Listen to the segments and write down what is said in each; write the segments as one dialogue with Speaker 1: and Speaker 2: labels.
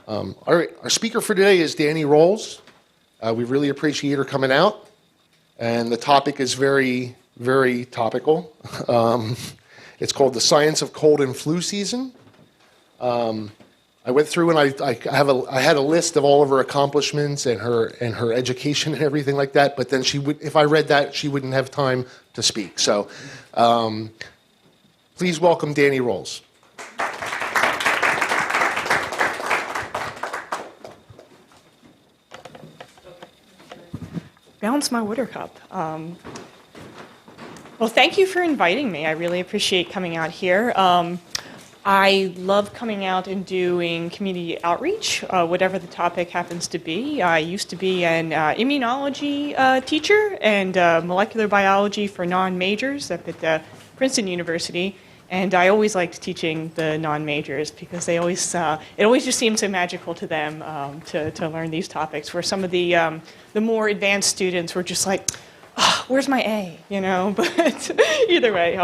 Speaker 1: All right, our speaker for today is Daniell Rowles. We really appreciate her coming out, and the topic is very, very topical. It's called The Science of Cold and Flu Season. I went through and I had a list of all of her accomplishments and her education and everything like that, but then if I read that, she wouldn't have time to speak. So please welcome Daniell Rowles.
Speaker 2: Balance my water cup. Well, thank you for inviting me. I really appreciate coming out here. I love coming out and doing community outreach, whatever the topic happens to be. I used to be an immunology teacher and molecular biology for non-majors up at Princeton University. And I always liked teaching the non-majors because they always, it always just seemed so magical to them to learn these topics, where some of the more advanced students were just like, oh, where's my A, you know? But either way,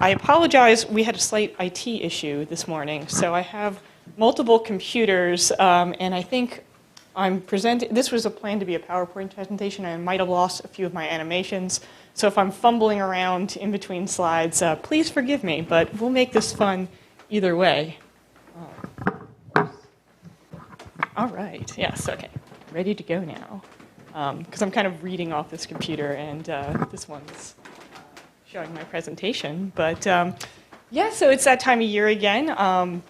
Speaker 2: I apologize, we had a slight IT issue this morning, so I have multiple computers, and I think I'm presenting, this was planned to be a PowerPoint presentation, and I might have lost a few of my animations. So if I'm fumbling around in between slides, please forgive me, but we'll make this fun either way. All right, yes, okay, ready to go now. Because I'm kind of reading off this computer, and this one's showing my presentation. But yeah, so it's that time of year again.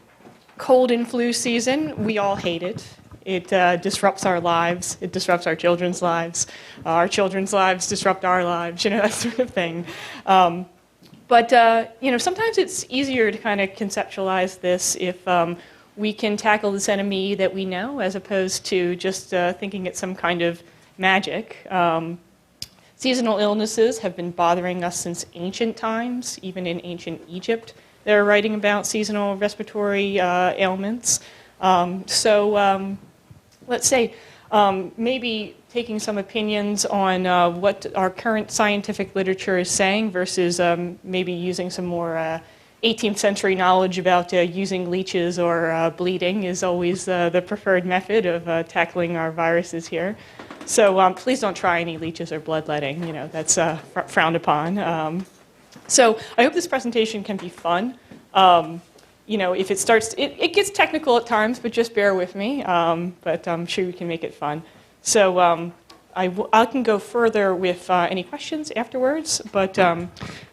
Speaker 2: Cold and flu season, we all hate it. It disrupts our lives. It disrupts our children's lives. Our children's lives disrupt our lives, you know, that sort of thing. But you know, sometimes it's easier to kind of conceptualize this if we can tackle this enemy that we know, as opposed to just thinking it's some kind of magic. Seasonal illnesses have been bothering us since ancient times. Even in ancient Egypt, they're writing about seasonal respiratory ailments. Let's say maybe taking some opinions on what our current scientific literature is saying versus maybe using some more 18th century knowledge about using leeches or bleeding is always the preferred method of tackling our viruses here. So please don't try any leeches or bloodletting, you know, that's frowned upon. So I hope this presentation can be fun. You know, if it starts, it gets technical at times, but just bear with me. But I'm sure we can make it fun. So I can go further with any questions afterwards. But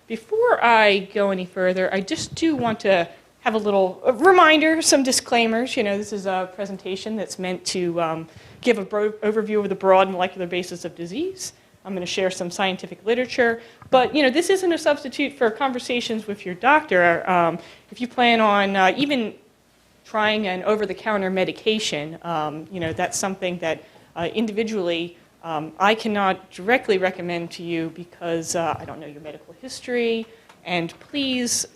Speaker 2: before I go any further, I just do want to have a little reminder, some disclaimers. You know, this is a presentation that's meant to give an overview of the broad molecular basis of disease. I'm going to share some scientific literature, but you know, this isn't a substitute for conversations with your doctor. If you plan on even trying an over-the-counter medication, you know, that's something that individually I cannot directly recommend to you because I don't know your medical history. And please,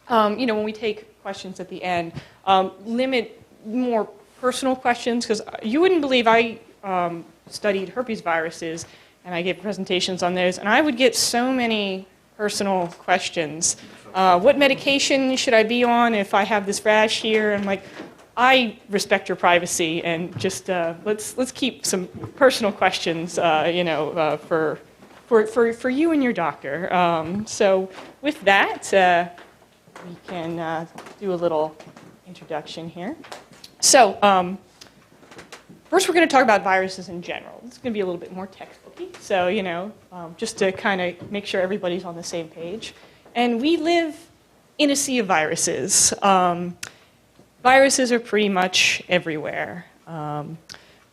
Speaker 2: you know, when we take questions at the end, limit more personal questions, because you wouldn't believe I studied herpes viruses. And I gave presentations on those, and I would get so many personal questions. What medication should I be on if I have this rash here? I'm like, I respect your privacy, and just let's keep some personal questions, you know, for you and your doctor. So with that, we can do a little introduction here. So. First, we're going to talk about viruses in general. It's going to be a little bit more textbooky, so, you know, just to kind of make sure everybody's on the same page. And we live in a sea of viruses. Viruses are pretty much everywhere.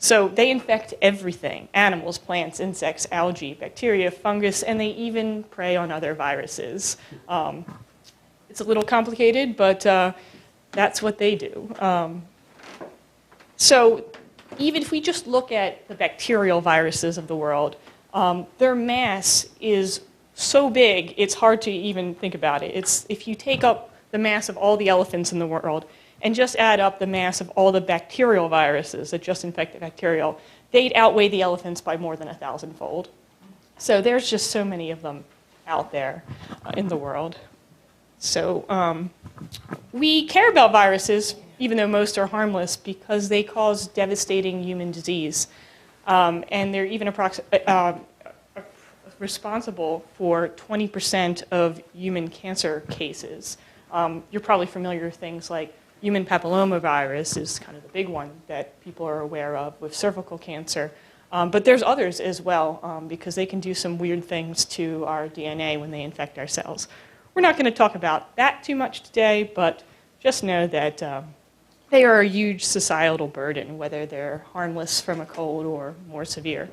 Speaker 2: So they infect everything: animals, plants, insects, algae, bacteria, fungus, and they even prey on other viruses. It's a little complicated, but that's what they do. So even if we just look at the bacterial viruses of the world, their mass is so big, it's hard to even think about it. It's, if you take up the mass of all the elephants in the world and just add up the mass of all the bacterial viruses that just infect the bacterial, they'd outweigh the elephants by more than 1,000-fold. So there's just so many of them out there in the world. So we care about viruses even though most are harmless, because they cause devastating human disease. And they're even responsible for 20% of human cancer cases. You're probably familiar with things like human papillomavirus is kind of the big one that people are aware of with cervical cancer. But there's others as well, because they can do some weird things to our DNA when they infect our cells. We're not going to talk about that too much today, but just know that they are a huge societal burden, whether they're harmless from a cold or more severe.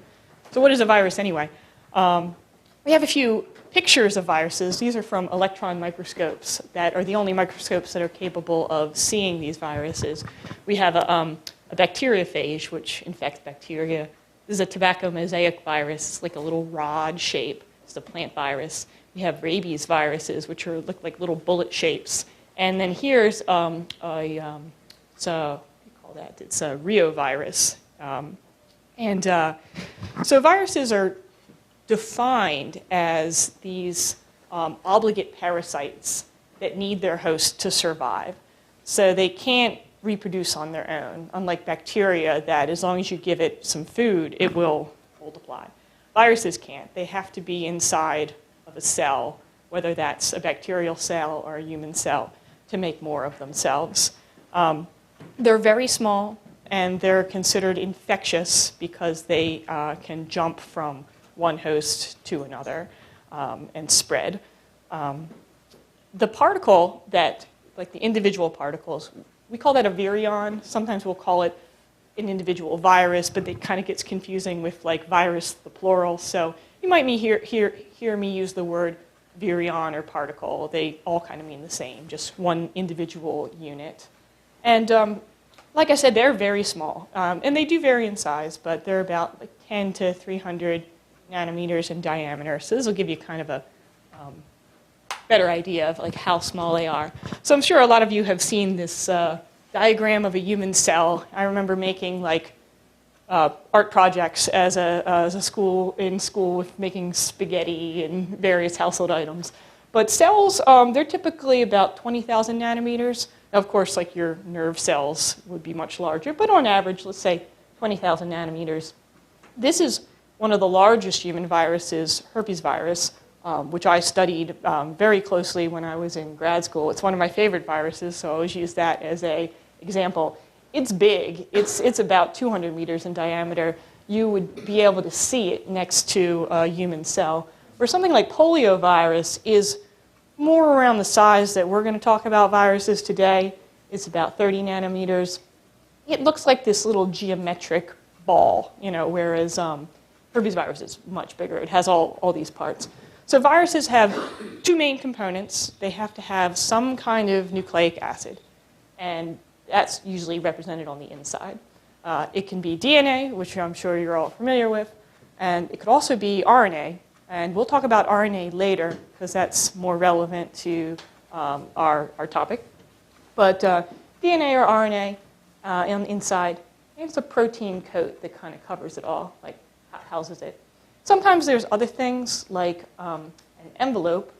Speaker 2: So what is a virus anyway? We have a few pictures of viruses. These are from electron microscopes that are the only microscopes that are capable of seeing these viruses. We have a bacteriophage, which infects bacteria. This is a tobacco mosaic virus. It's like a little rod shape. It's a plant virus. We have rabies viruses, which look like little bullet shapes. And then here's what do you call that? It's a reovirus. So viruses are defined as these obligate parasites that need their host to survive. So they can't reproduce on their own, unlike bacteria that as long as you give it some food, it will multiply. Viruses can't. They have to be inside of a cell, whether that's a bacterial cell or a human cell, to make more of themselves. They're very small, and they're considered infectious because they can jump from one host to another and spread. The particle that, like the individual particles, we call that a virion. Sometimes we'll call it an individual virus, but it kind of gets confusing with like virus, the plural. So you might hear me use the word virion or particle. They all kind of mean the same, just one individual unit. And like I said, they're very small. And they do vary in size, but they're about like 10 to 300 nanometers in diameter. So this will give you kind of a better idea of like how small they are. So I'm sure a lot of you have seen this diagram of a human cell. I remember making like art projects as a school with making spaghetti and various household items. But cells, they're typically about 20,000 nanometers. Now, of course, like your nerve cells would be much larger, but on average, let's say 20,000 nanometers. This is one of the largest human viruses, herpes virus, which I studied very closely when I was in grad school. It's one of my favorite viruses, so I always use that as an example. It's big. It's about 200 meters in diameter. You would be able to see it next to a human cell. Where something like poliovirus is more around the size that we're going to talk about viruses today. It's about 30 nanometers. It looks like this little geometric ball, whereas herpes virus is much bigger. It has all these parts. So viruses have two main components. They have to have some kind of nucleic acid, and that's usually represented on the inside. It can be DNA, which I'm sure you're all familiar with, and it could also be RNA. And we'll talk about RNA later, because that's more relevant to our topic. But DNA or RNA on the inside, it's a protein coat that kind of covers it all, like houses it. Sometimes there's other things, like an envelope.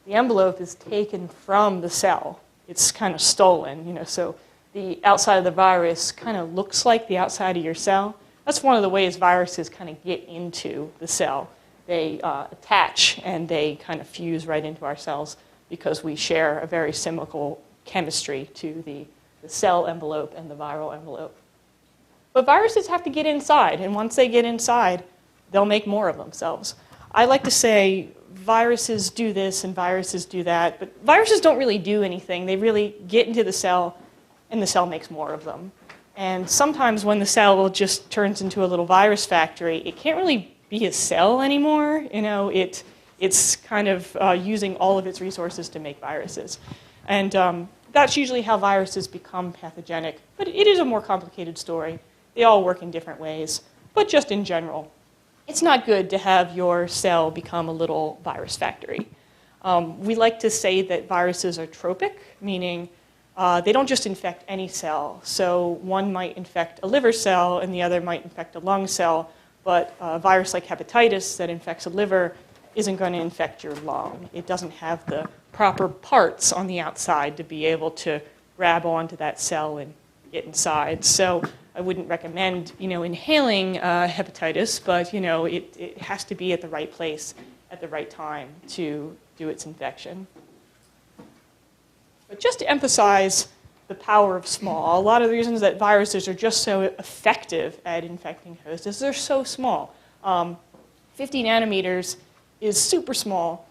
Speaker 2: The envelope is taken from the cell. It's kind of stolen, so the outside of the virus kind of looks like the outside of your cell. That's one of the ways viruses kind of get into the cell. They attach and they kind of fuse right into our cells because we share a very similar chemistry to the cell envelope and the viral envelope. But viruses have to get inside, and once they get inside, they'll make more of themselves. I like to say viruses do this and viruses do that, but viruses don't really do anything. They really get into the cell, and the cell makes more of them. And sometimes when the cell just turns into a little virus factory, it can't really be a cell anymore. It's kind of using all of its resources to make viruses. And that's usually how viruses become pathogenic. But it is a more complicated story. They all work in different ways. But just in general, it's not good to have your cell become a little virus factory. We like to say that viruses are tropic, meaning they don't just infect any cell. So one might infect a liver cell and the other might infect a lung cell, but a virus like hepatitis that infects a liver isn't going to infect your lung. It doesn't have the proper parts on the outside to be able to grab onto that cell and get inside. So I wouldn't recommend, inhaling hepatitis, but, it has to be at the right place at the right time to do its infection. But just to emphasize the power of small, a lot of the reasons that viruses are just so effective at infecting hosts is they're so small. 50 nanometers is super small.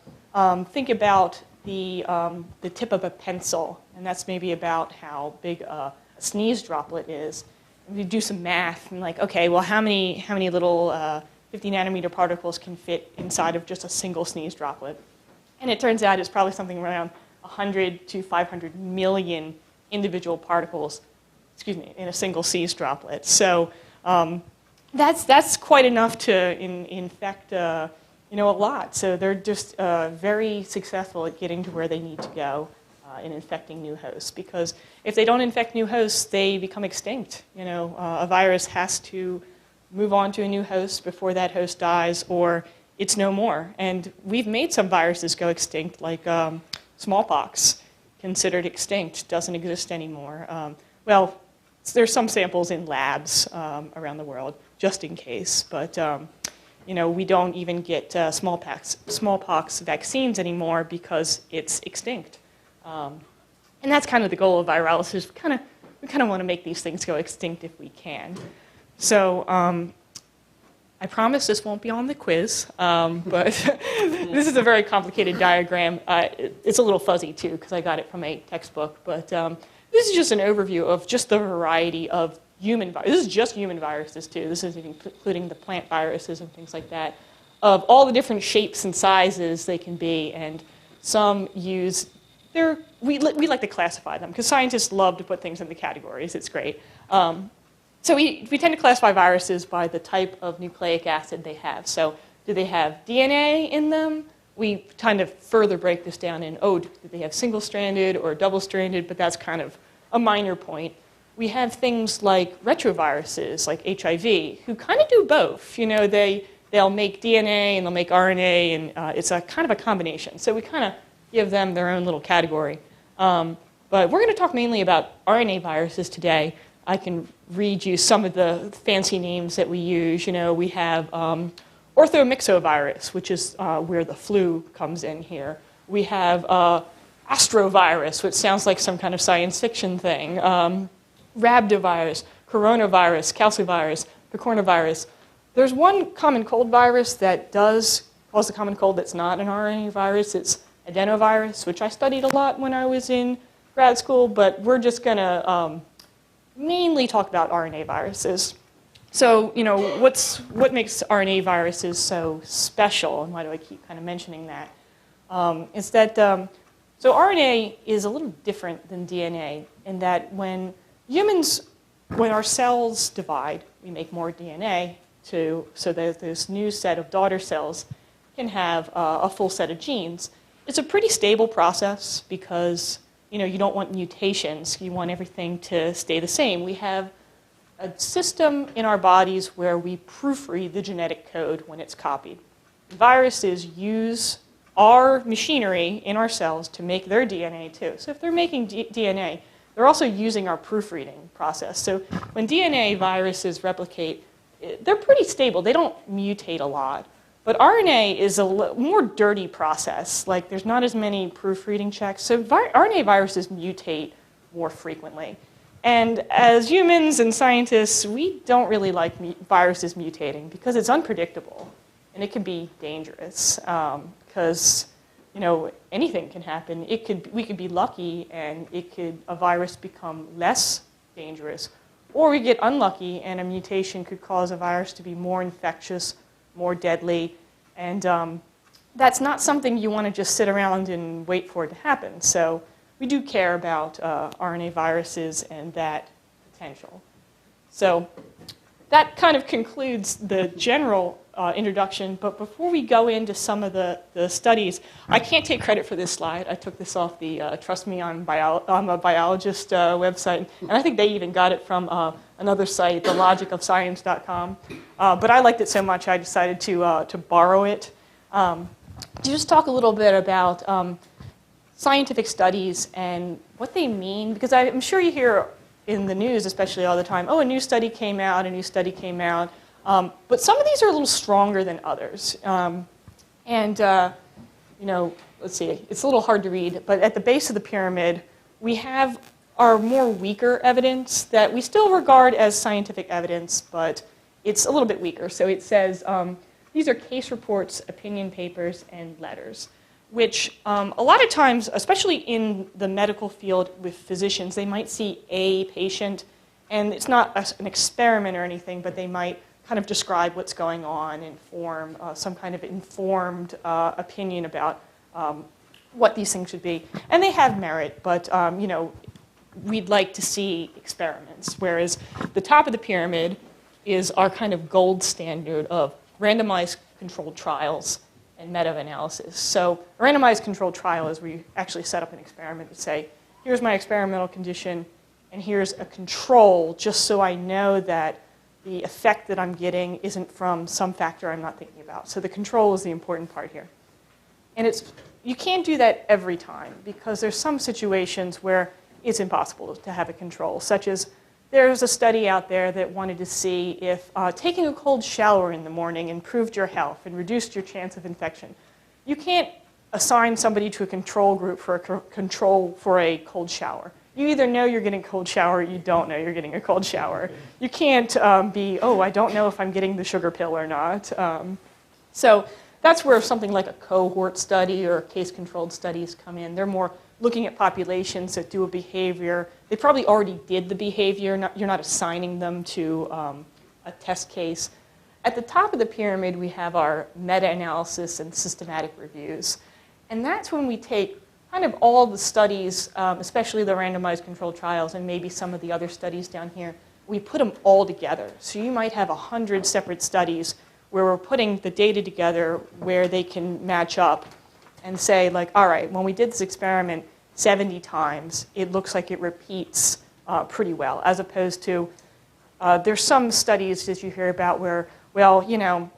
Speaker 2: Think about the tip of a pencil, and that's maybe about how big a sneeze droplet is. If you do some math, and okay, well, how many little 50 nanometer particles can fit inside of just a single sneeze droplet? And it turns out it's probably something around 100 to 500 million individual particles, in a single sneeze droplet. So that's quite enough to infect, a lot. So they're just very successful at getting to where they need to go in infecting new hosts. Because if they don't infect new hosts, they become extinct. A virus has to move on to a new host before that host dies, or it's no more. And we've made some viruses go extinct, like smallpox, considered extinct, doesn't exist anymore. Well, there's some samples in labs around the world, just in case. But we don't even get smallpox vaccines anymore because it's extinct. And that's kind of the goal of viruses. We kind of want to make these things go extinct if we can. So I promise this won't be on the quiz, but this is a very complicated diagram. It's a little fuzzy, too, because I got it from a textbook. But this is just an overview of just the variety of human viruses. This is just human viruses, too. This is including the plant viruses and things like that, of all the different shapes and sizes they can be. And some use we like to classify them, because scientists love to put things into categories. It's great. So we tend to classify viruses by the type of nucleic acid they have. So do they have DNA in them? We kind of further break this down in, do they have single-stranded or double-stranded? But that's kind of a minor point. We have things like retroviruses, like HIV, who kind of do both. They'll make DNA and they'll make RNA, and it's a kind of a combination. So we kind of give them their own little category. But we're going to talk mainly about RNA viruses today. I can read you some of the fancy names that we use. We have orthomyxovirus, which is where the flu comes in here. We have astrovirus, which sounds like some kind of science fiction thing. Rhabdovirus, coronavirus, calcivirus, picornavirus. There's one common cold virus that does cause a common cold that's not an RNA virus. It's adenovirus, which I studied a lot when I was in grad school, but we're just going to mainly talk about RNA viruses. So, what makes RNA viruses so special, and why do I keep kind of mentioning that? Is that, so RNA is a little different than DNA in that when our cells divide, we make more DNA so that this new set of daughter cells can have a full set of genes. It's a pretty stable process because you don't want mutations. You want everything to stay the same. We have a system in our bodies where we proofread the genetic code when it's copied. Viruses use our machinery in our cells to make their DNA too. So if they're making DNA, they're also using our proofreading process. So when DNA viruses replicate, they're pretty stable. They don't mutate a lot. But RNA is a more dirty process. Like, there's not as many proofreading checks. So RNA viruses mutate more frequently. And as humans and scientists, we don't really like viruses mutating because it's unpredictable. And it can be dangerous because, anything can happen. We could be lucky and a virus become less dangerous. Or we get unlucky and a mutation could cause a virus to be more infectious, more deadly, and that's not something you want to just sit around and wait for it to happen. So we do care about RNA viruses and that potential. So that kind of concludes the general introduction, but before we go into some of the studies, I can't take credit for this slide. I took this off the Trust Me, I'm a Biologist website, and I think they even got it from another site, thelogicofscience.com. But I liked it so much I decided to borrow it. To just talk a little bit about scientific studies and what they mean, because I'm sure you hear in the news, especially all the time, oh, a new study came out, a new study came out. But some of these are a little stronger than others. You know, let's see, it's a little hard to read, but at the base of the pyramid, we have our more weaker evidence that we still regard as scientific evidence, but it's a little bit weaker. So it says, these are case reports, opinion papers, and letters, which a lot of times, especially in the medical field with physicians, they might see a patient, and it's not an experiment or anything, but they might kind of describe what's going on and form some kind of informed opinion about what these things should be. And they have merit, but you know, we'd like to see experiments, whereas the top of the pyramid is our kind of gold standard of randomized controlled trials and meta-analysis. So a randomized controlled trial is where you actually set up an experiment to say, here's my experimental condition, and here's a control, just so I know that the effect that I'm getting isn't from some factor I'm not thinking about. So the control is the important part here. And you can't do that every time, because there's some situations where it's impossible to have a control, such as there's a study out there that wanted to see if taking a cold shower in the morning improved your health and reduced your chance of infection. You can't assign somebody to a control group for a control for a cold shower. You either know you're getting a cold shower or you don't know you're getting a cold shower. You can't be, oh, I don't know if I'm getting the sugar pill or not. So that's where something like a cohort study or case-controlled studies come in. They're more looking at populations that do a behavior. They probably already did the behavior. You're not assigning them to a test case. At the top of the pyramid, we have our meta-analysis and systematic reviews. And that's when we take kind of all the studies, especially the randomized controlled trials and maybe some of the other studies down here, we put them all together. So you might have 100 separate studies where we're putting the data together where they can match up and say, like, all right, when we did this experiment 70 times, it looks like it repeats pretty well, as opposed to there's some studies that you hear about where, well, you know,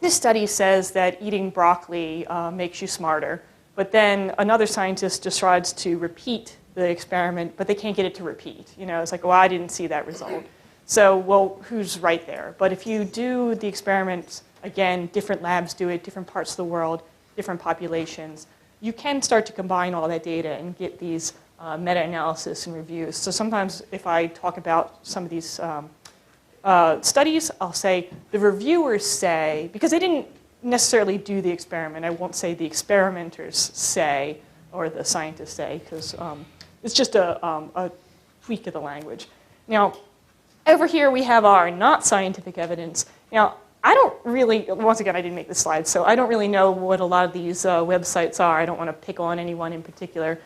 Speaker 2: this study says that eating broccoli makes you smarter, but then another scientist decides to repeat the experiment, but they can't get it to repeat. You know, it's like, well, I didn't see that result. So, well, who's right there? But if you do the experiments, again, different labs do it, different parts of the world, different populations, you can start to combine all that data and get these meta-analysis and reviews. So sometimes if I talk about some of these studies, I'll say the reviewers say, because they didn't necessarily do the experiment, I won't say the experimenters say or the scientists say, because it's just a tweak of the language. Now, over here we have our not scientific evidence. Now, I don't really, once again, I didn't make the slides, so I don't really know what a lot of these websites are. I don't want to pick on anyone in particular.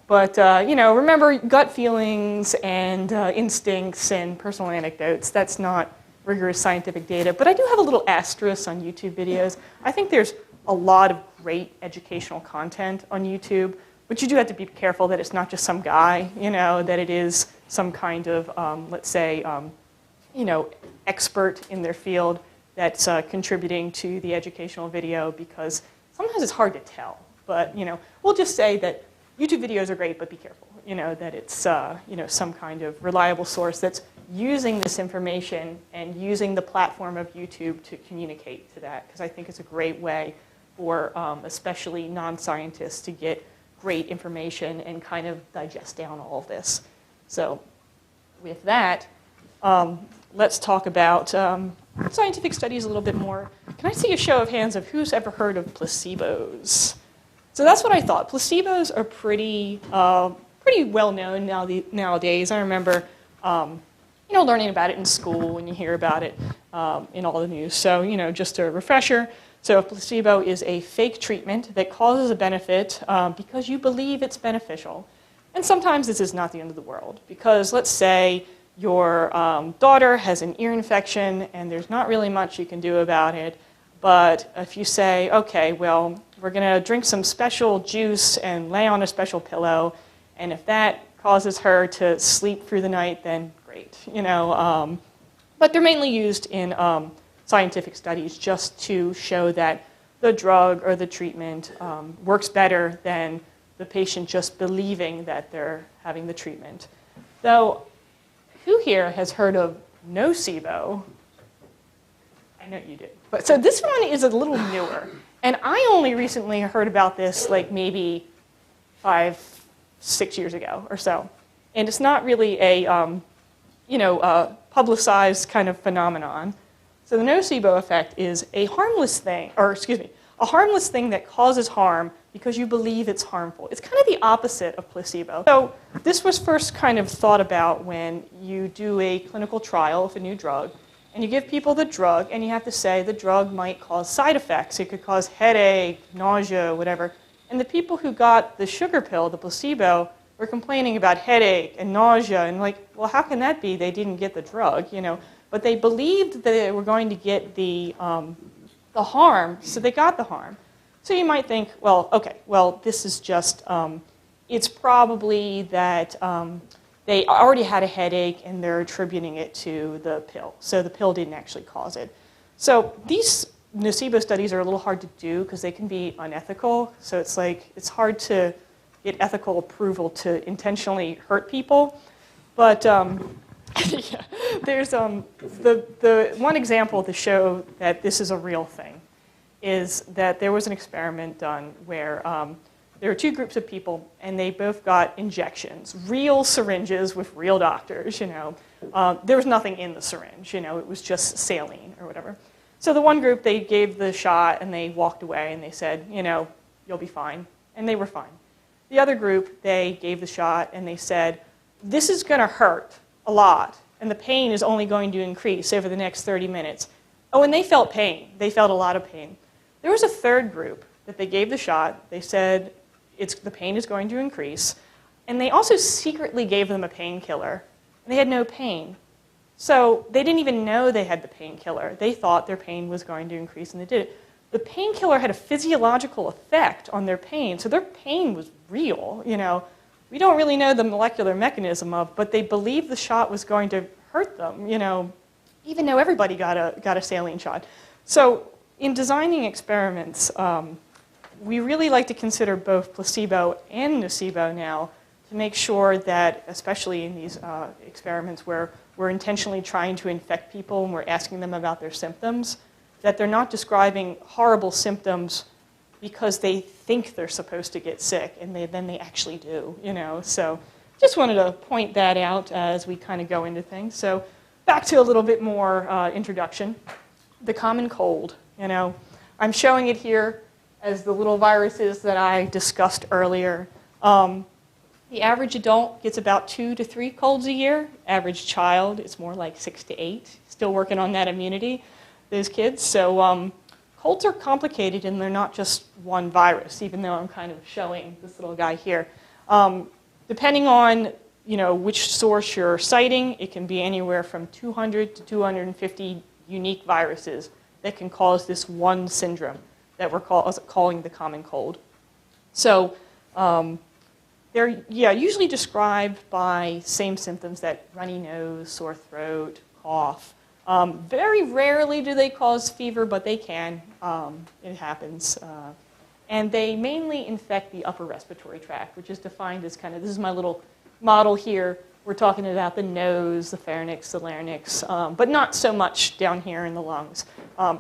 Speaker 2: But, you know, remember gut feelings and instincts and personal anecdotes. That's not rigorous scientific data. But I do have a little asterisk on YouTube videos. I think there's a lot of great educational content on YouTube. But you do have to be careful that it's not just some guy, you know, that it is some kind of, let's say, you know, expert in their field that's contributing to the educational video, because sometimes it's hard to tell. But, you know, we'll just say that YouTube videos are great, but be careful, you know, that it's, you know, some kind of reliable source that's using this information and using the platform of YouTube to communicate to that, because I think it's a great way for especially non-scientists to get great information and kind of digest down all of this. So with that, let's talk about scientific studies a little bit more. Can I see a show of hands of who's ever heard of placebos? So that's what I thought. Placebos are pretty well known nowadays. I remember, you know, learning about it in school when you hear about it in all the news. So, you know, just a refresher. So a placebo is a fake treatment that causes a benefit because you believe it's beneficial. And sometimes this is not the end of the world, because let's say your daughter has an ear infection and there's not really much you can do about it. But if you say, okay, well, we're going to drink some special juice and lay on a special pillow, and if that causes her to sleep through the night, then great, you know. But they're mainly used in scientific studies just to show that the drug or the treatment works better than the patient just believing that they're having the treatment. Though, who here has heard of nocebo? I know you did. But so this one is a little newer. And I only recently heard about this like maybe 5, 6 years ago or so. And it's not really a publicized kind of phenomenon. So the nocebo effect is a harmless thing, a harmless thing that causes harm because you believe it's harmful. It's kind of the opposite of placebo. So this was first kind of thought about when you do a clinical trial of a new drug, and you give people the drug, and you have to say the drug might cause side effects. It could cause headache, nausea, whatever. And the people who got the sugar pill, the placebo, were complaining about headache and nausea, and like, well, how can that be? They didn't get the drug, But they believed that they were going to get the harm, so they got the harm. So you might think, well, okay, this is just, it's probably that they already had a headache and they're attributing it to the pill. So the pill didn't actually cause it. So these nocebo studies are a little hard to do because they can be unethical. So it's hard to get ethical approval to intentionally hurt people. But yeah, there's the one example to show that this is a real thing is that there was an experiment done where there were 2 groups of people, and they both got injections, real syringes with real doctors, There was nothing in the syringe, it was just saline or whatever. So the one group, they gave the shot, and they walked away, and they said, you'll be fine. And they were fine. The other group, they gave the shot, and they said, this is going to hurt a lot, and the pain is only going to increase over the next 30 minutes. Oh, and they felt pain. They felt a lot of pain. There was a third group that they gave the shot. They said, the pain is going to increase. And they also secretly gave them a painkiller. And they had no pain. So they didn't even know they had the painkiller. They thought their pain was going to increase, and they did it. The painkiller had a physiological effect on their pain, so their pain was real. We don't really know the molecular mechanism but they believed the shot was going to hurt them. Even though everybody got a saline shot. So in designing experiments, we really like to consider both placebo and nocebo now to make sure that, especially in these experiments where we're intentionally trying to infect people and we're asking them about their symptoms, that they're not describing horrible symptoms because they think they're supposed to get sick, and then they actually do, So just wanted to point that out as we kind of go into things. So back to a little bit more introduction. The common cold, I'm showing it here as the little viruses that I discussed earlier. The average adult gets about 2 to 3 colds a year. Average child, it's more like 6 to 8. Still working on that immunity, those kids. So colds are complicated, and they're not just one virus, even though I'm kind of showing this little guy here. Depending on which source you're citing, it can be anywhere from 200 to 250 unique viruses that can cause this one syndrome that we're calling the common cold. So they're usually described by same symptoms, that runny nose, sore throat, cough. Very rarely do they cause fever, but they can. It happens. And they mainly infect the upper respiratory tract, which is defined as this is my little model here. We're talking about the nose, the pharynx, the larynx, but not so much down here in the lungs.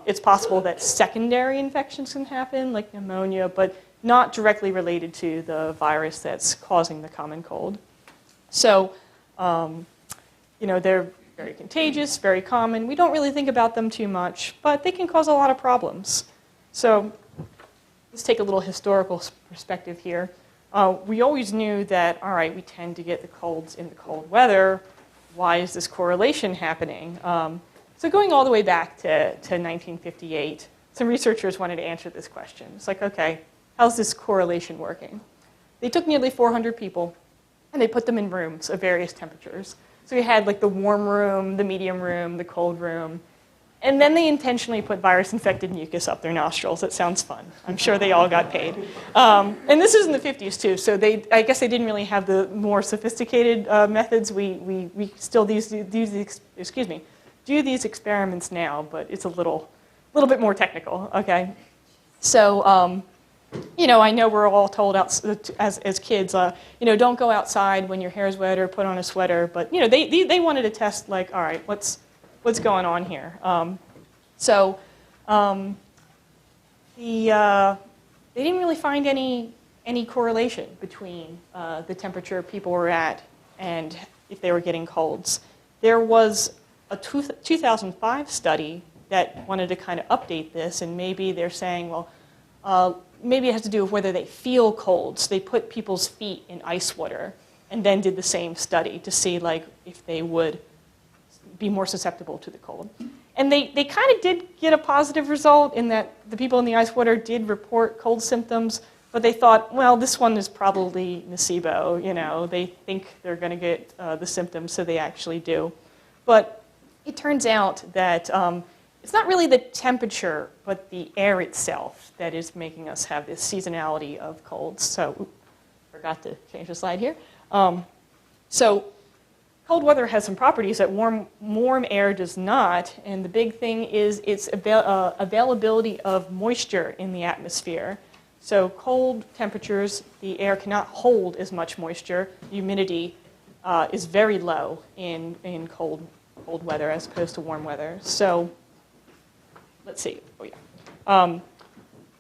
Speaker 2: It's possible that secondary infections can happen, like pneumonia, but not directly related to the virus that's causing the common cold. So, they're very contagious, very common. We don't really think about them too much, but they can cause a lot of problems. So let's take a little historical perspective here. We always knew that, all right, we tend to get the colds in the cold weather. Why is this correlation happening? So going all the way back to 1958, some researchers wanted to answer this question. It's like, okay, how's this correlation working? They took nearly 400 people, and they put them in rooms of various temperatures. So we had like the warm room, the medium room, the cold room. And then they intentionally put virus-infected mucus up their nostrils. It sounds fun. I'm sure they all got paid. And this is in the 50s, too. So I guess they didn't really have the more sophisticated methods. We still do these experiments now, but it's a little bit more technical, okay? So I know we're all told as kids, don't go outside when your hair's wet or put on a sweater. But they wanted to test, like, all right, what's going on here? So they didn't really find any correlation between the temperature people were at and if they were getting colds. There was a 2005 study that wanted to kind of update this, and maybe they're saying, well, maybe it has to do with whether they feel colds. They put people's feet in ice water and then did the same study to see, like, if they would be more susceptible to the cold. And they kind of did get a positive result in that the people in the ice water did report cold symptoms, but they thought, well, this one is probably nocebo. They think they're going to get the symptoms, so they actually do. But it turns out that it's not really the temperature, but the air itself that is making us have this seasonality of colds. So, forgot to change the slide here. So, cold weather has some properties that warm air does not, and the big thing is its availability of moisture in the atmosphere. So, cold temperatures, the air cannot hold as much moisture. The humidity is very low in cold weather as opposed to warm weather. So, let's see. Oh, yeah.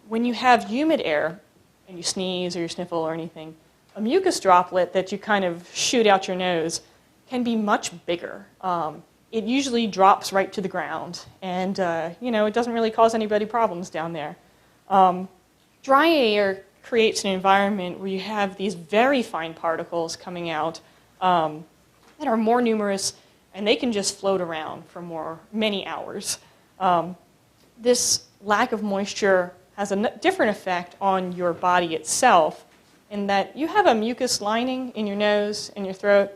Speaker 2: When you have humid air and you sneeze or you sniffle or anything, a mucus droplet that you kind of shoot out your nose can be much bigger. It usually drops right to the ground, and it doesn't really cause anybody problems down there. Dry air creates an environment where you have these very fine particles coming out that are more numerous, and they can just float around for many hours. This lack of moisture has a different effect on your body itself in that you have a mucus lining in your nose and your throat,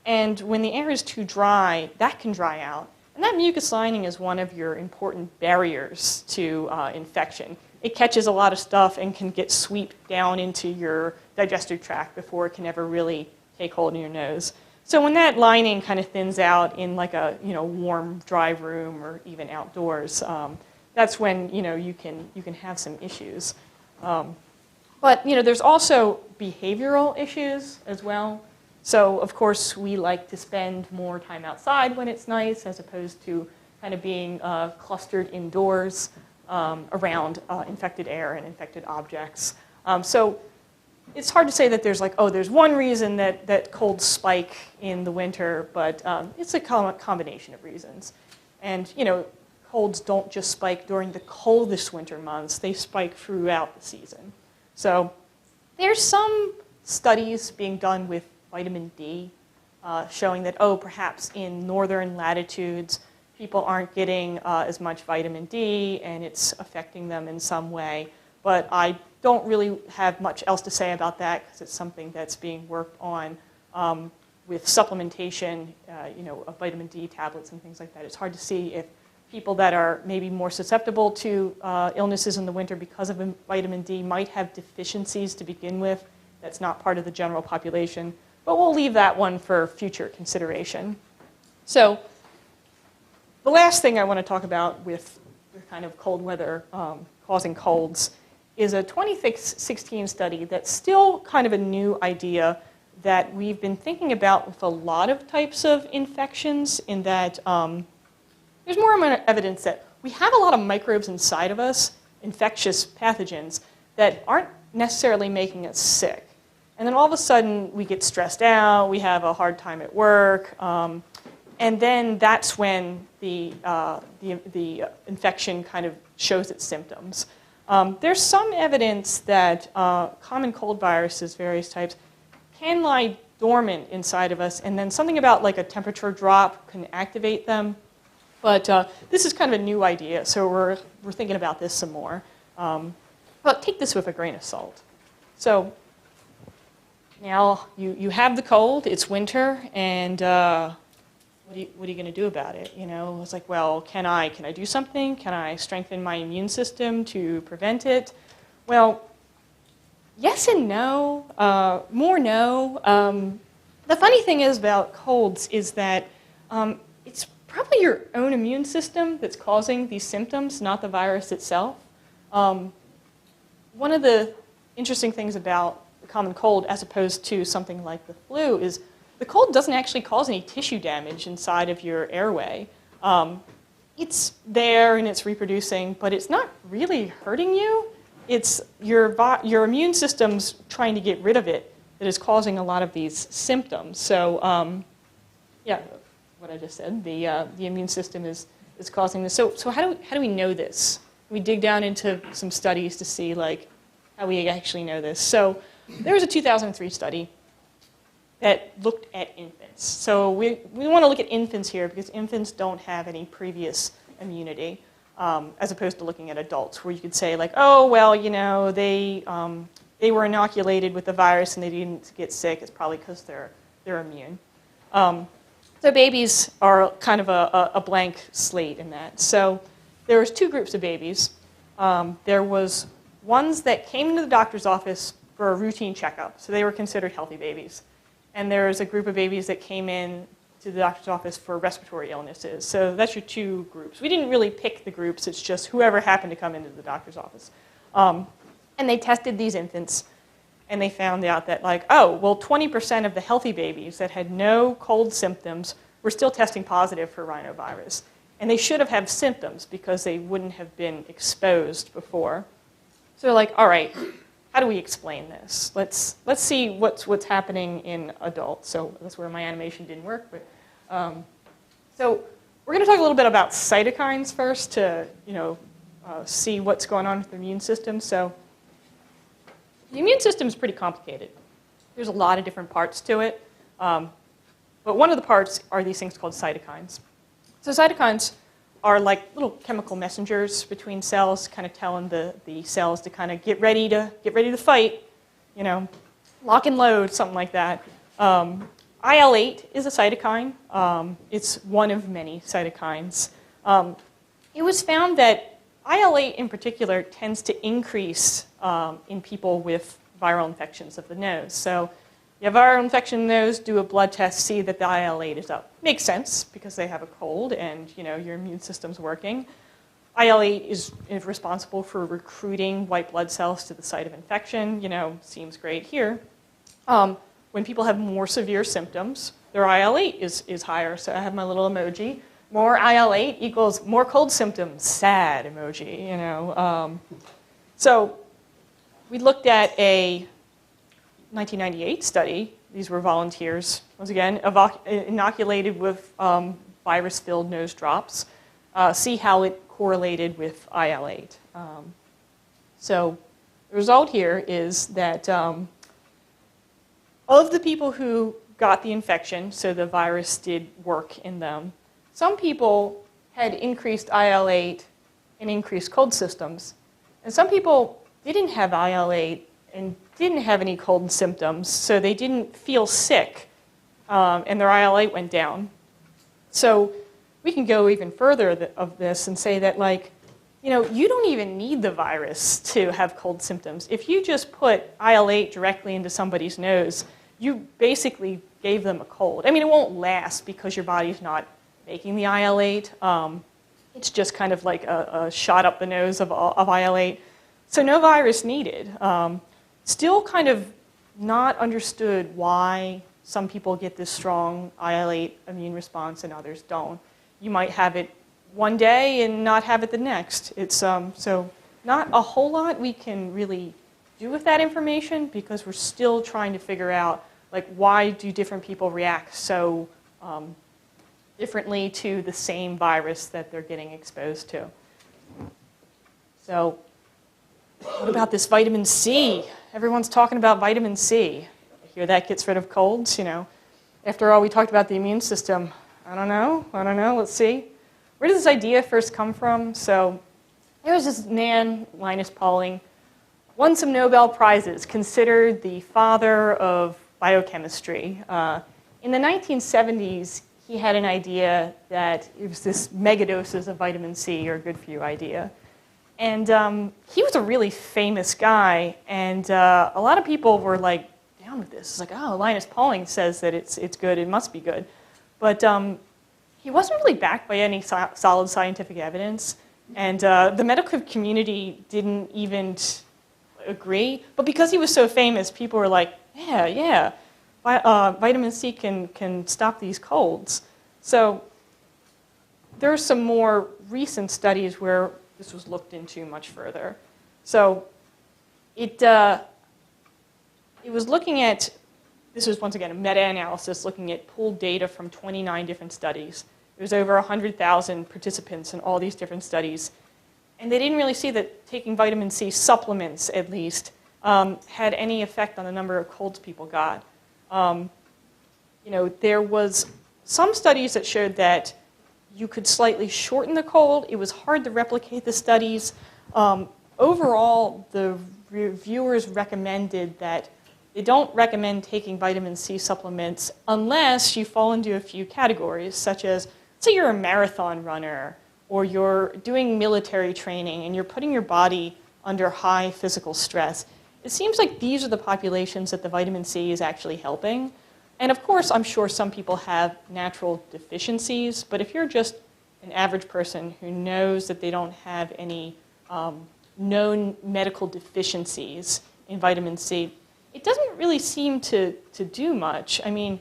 Speaker 2: and when the air is too dry, that can dry out. And that mucus lining is one of your important barriers to infection. It catches a lot of stuff and can get swept down into your digestive tract before it can ever really take hold in your nose. So when that lining kind of thins out in like a warm, dry room or even outdoors, that's when you can have some issues. But there's also behavioral issues as well. So of course we like to spend more time outside when it's nice, as opposed to kind of being clustered indoors around infected air and infected objects. So it's hard to say that there's one reason that colds spike in the winter, but it's a combination of reasons. And colds don't just spike during the coldest winter months, they spike throughout the season. So there's some studies being done with vitamin D showing that, perhaps in northern latitudes, people aren't getting as much vitamin D and it's affecting them in some way. But I don't really have much else to say about that because it's something that's being worked on with supplementation, of vitamin D tablets and things like that. It's hard to see if people that are maybe more susceptible to illnesses in the winter because of vitamin D might have deficiencies to begin with. That's not part of the general population. But we'll leave that one for future consideration. So the last thing I want to talk about with kind of cold weather causing colds is a 2016 study that's still kind of a new idea that we've been thinking about with a lot of types of infections, in that there's more and more evidence that we have a lot of microbes inside of us, infectious pathogens, that aren't necessarily making us sick. And then all of a sudden we get stressed out, we have a hard time at work, and then that's when the infection kind of shows its symptoms. There's some evidence that common cold viruses, various types, can lie dormant inside of us, and then something about like a temperature drop can activate them. But this is kind of a new idea, so we're thinking about this some more. But take this with a grain of salt. So now you have the cold, it's winter, and what are you going to do about it? It's like, well, can I do something? Can I strengthen my immune system to prevent it? Well, yes and no. More no. The funny thing is about colds is that it's probably your own immune system that's causing these symptoms, not the virus itself. one of the interesting things about the common cold, as opposed to something like the flu, is the cold doesn't actually cause any tissue damage inside of your airway. It's there and it's reproducing, but it's not really hurting you. It's your immune system's trying to get rid of it that is causing a lot of these symptoms. So, yeah, what I just said, the immune system is causing this. So how do we know this? We dig down into some studies to see like how we actually know this. So there was a 2003 study that looked at infants. So we want to look at infants here because infants don't have any previous immunity, as opposed to looking at adults, where you could say like, oh well, you know, they were inoculated with the virus and they didn't get sick. It's probably because they're immune. So babies are kind of a blank slate in that. So there was two groups of babies. There was ones that came to the doctor's office for a routine checkup, so they were considered healthy babies. And there was a group of babies that came in to the doctor's office for respiratory illnesses. So that's your two groups. We didn't really pick the groups. It's just whoever happened to come into the doctor's office. And they tested these infants, and they found out that, like, oh, well, 20% of the healthy babies that had no cold symptoms were still testing positive for rhinovirus. And they should have had symptoms because they wouldn't have been exposed before. So they're like, all right, how do we explain this? Let's see what's happening in adults. So that's where my animation didn't work. But so we're going to talk a little bit about cytokines first to see what's going on with the immune system. So the immune system is pretty complicated. There's a lot of different parts to it. But one of the parts are these things called cytokines. So cytokines are like little chemical messengers between cells, kind of telling the cells to kind of get ready to fight, lock and load, something like that. IL-8 is a cytokine. It's one of many cytokines. It was found that IL-8 in particular tends to increase in people with viral infections of the nose. So you have viral infection in the nose, do a blood test, see that the IL-8 is up. Makes sense because they have a cold and your immune system's working. IL-8 is responsible for recruiting white blood cells to the site of infection. Seems great here. When people have more severe symptoms, their IL-8 is higher. So I have my little emoji. More IL-8 equals more cold symptoms. Sad emoji. So we looked at a 1998 study. These were volunteers, once again, inoculated with virus-filled nose drops, see how it correlated with IL-8. So the result here is that of the people who got the infection, so the virus did work in them, some people had increased IL-8 and increased cold systems, and some people didn't have IL-8 and didn't have any cold symptoms, so they didn't feel sick, and their IL-8 went down. So we can go even further of this and say that, you don't even need the virus to have cold symptoms. If you just put IL-8 directly into somebody's nose, you basically gave them a cold. I mean, it won't last because your body's not making the IL-8. It's just kind of like a shot up the nose of IL-8. So no virus needed. Still kind of not understood why some people get this strong IL-8 immune response and others don't. You might have it one day and not have it the next. It's so not a whole lot we can really do with that information because we're still trying to figure out why do different people react so differently to the same virus that they're getting exposed to. So what about this vitamin C? Everyone's talking about vitamin C. I hear that gets rid of colds, After all, we talked about the immune system. I don't know. Let's see. Where did this idea first come from? So there was this man, Linus Pauling, won some Nobel Prizes, considered the father of biochemistry. In the 1970s, he had an idea that it was this megadoses of vitamin C are good for you idea. And he was a really famous guy, and a lot of people were down with this. It's like, oh, Linus Pauling says that it's good, it must be good. But he wasn't really backed by any solid scientific evidence, and the medical community didn't even agree. But because he was so famous, people were like, yeah, vitamin C can stop these colds. So there are some more recent studies where this was looked into much further. So it was looking at, this was once again a meta-analysis looking at pooled data from 29 different studies. There was over 100,000 participants in all these different studies. And they didn't really see that taking vitamin C supplements, at least, had any effect on the number of colds people got. There was some studies that showed that you could slightly shorten the cold. It was hard to replicate the studies. Overall, the reviewers recommended that they don't recommend taking vitamin C supplements unless you fall into a few categories, such as, say you're a marathon runner, or you're doing military training and you're putting your body under high physical stress. It seems like these are the populations that the vitamin C is actually helping. And of course, I'm sure some people have natural deficiencies, but if you're just an average person who knows that they don't have any known medical deficiencies in vitamin C, it doesn't really seem to do much. I mean,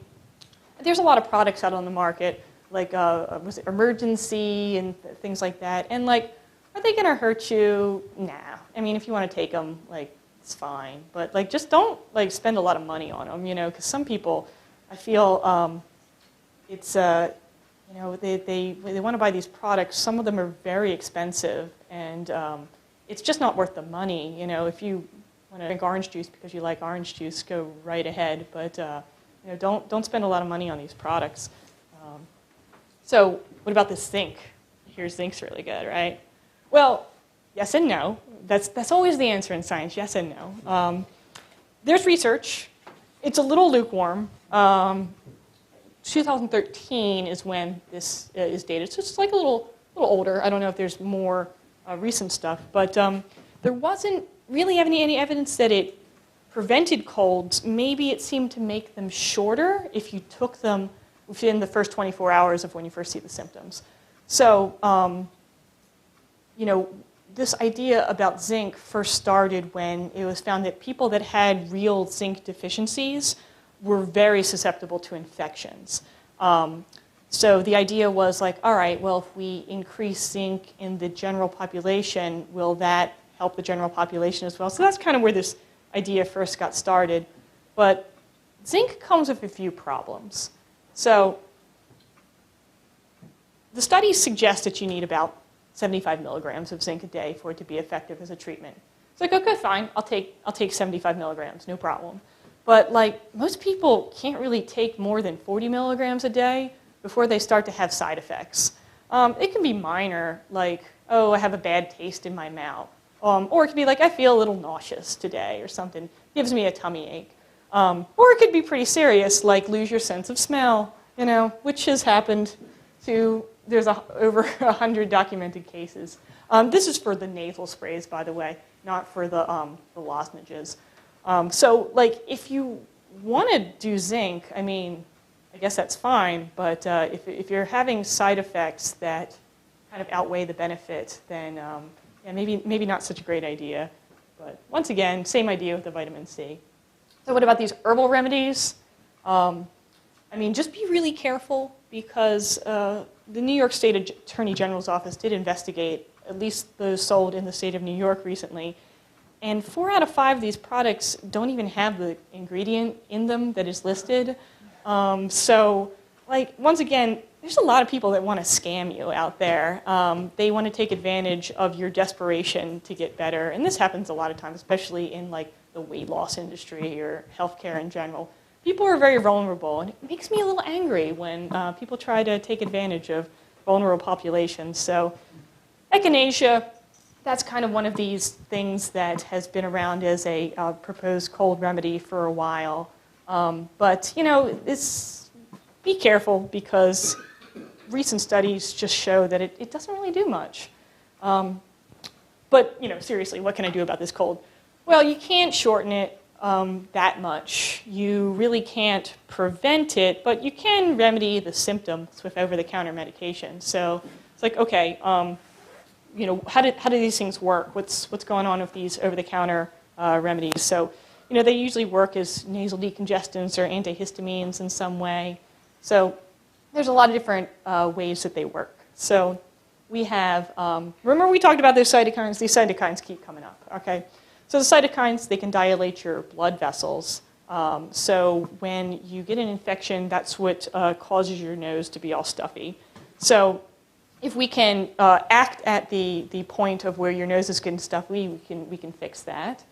Speaker 2: there's a lot of products out on the market, like was it Emergency and things like that. And like, are they going to hurt you? Nah. I mean, if you want to take them, like, it's fine. But like, just don't like spend a lot of money on them, because some people, I feel it's they want to buy these products. Some of them are very expensive, and it's just not worth the money. If you want to drink orange juice because you like orange juice, go right ahead. But don't spend a lot of money on these products. So what about this zinc? Here's zinc's really good, right? Well, yes and no. That's always the answer in science, yes and no. There's research. It's a little lukewarm. 2013 is when this is dated, so it's like a little older. I don't know if there's more recent stuff, but there wasn't really any evidence that it prevented colds. Maybe it seemed to make them shorter if you took them within the first 24 hours of when you first see the symptoms. So, this idea about zinc first started when it was found that people that had real zinc deficiencies were very susceptible to infections. So the idea was like, all right, well, if we increase zinc in the general population, will that help the general population as well? So that's kind of where this idea first got started. But zinc comes with a few problems. So the studies suggest that you need about 75 milligrams of zinc a day for it to be effective as a treatment. It's like, okay, fine, I'll take 75 milligrams, no problem. But like, most people can't really take more than 40 milligrams a day before they start to have side effects. It can be minor, like, oh, I have a bad taste in my mouth. Or it could be like, I feel a little nauseous today or something, gives me a tummy ache. Or it could be pretty serious, like lose your sense of smell, which has happened to, there's over 100 documented cases. This is for the nasal sprays, by the way, not for the lozenges. So, like, if you want to do zinc, I mean, I guess that's fine, but if you're having side effects that kind of outweigh the benefit, then yeah, maybe not such a great idea. But once again, same idea with the vitamin C. So what about these herbal remedies? I mean, just be really careful because the New York State Attorney General's office did investigate at least those sold in the state of New York recently. And 4 out of 5 of these products don't even have the ingredient in them that is listed. So, like, once again, there's a lot of people that want to scam you out there. They want to take advantage of your desperation to get better. And this happens a lot of times, especially in, like, the weight loss industry or healthcare in general. People are very vulnerable, and it makes me a little angry when people try to take advantage of vulnerable populations. So, Echinacea, that's kind of one of these things that has been around as a proposed cold remedy for a while. But, be careful because recent studies just show that it doesn't really do much. But, seriously, what can I do about this cold? Well, you can't shorten it that much. You really can't prevent it, but you can remedy the symptoms with over-the-counter medication. So it's like, okay, how do these things work? What's going on with these over-the-counter remedies. So, they usually work as nasal decongestants or antihistamines in some way. So there's a lot of different ways that they work. So we have, remember we talked about those cytokines? These cytokines keep coming up, okay? So the cytokines, they can dilate your blood vessels. So when you get an infection, that's what causes your nose to be all stuffy. So if we can act at the point of where your nose is getting stuffy, we can fix that.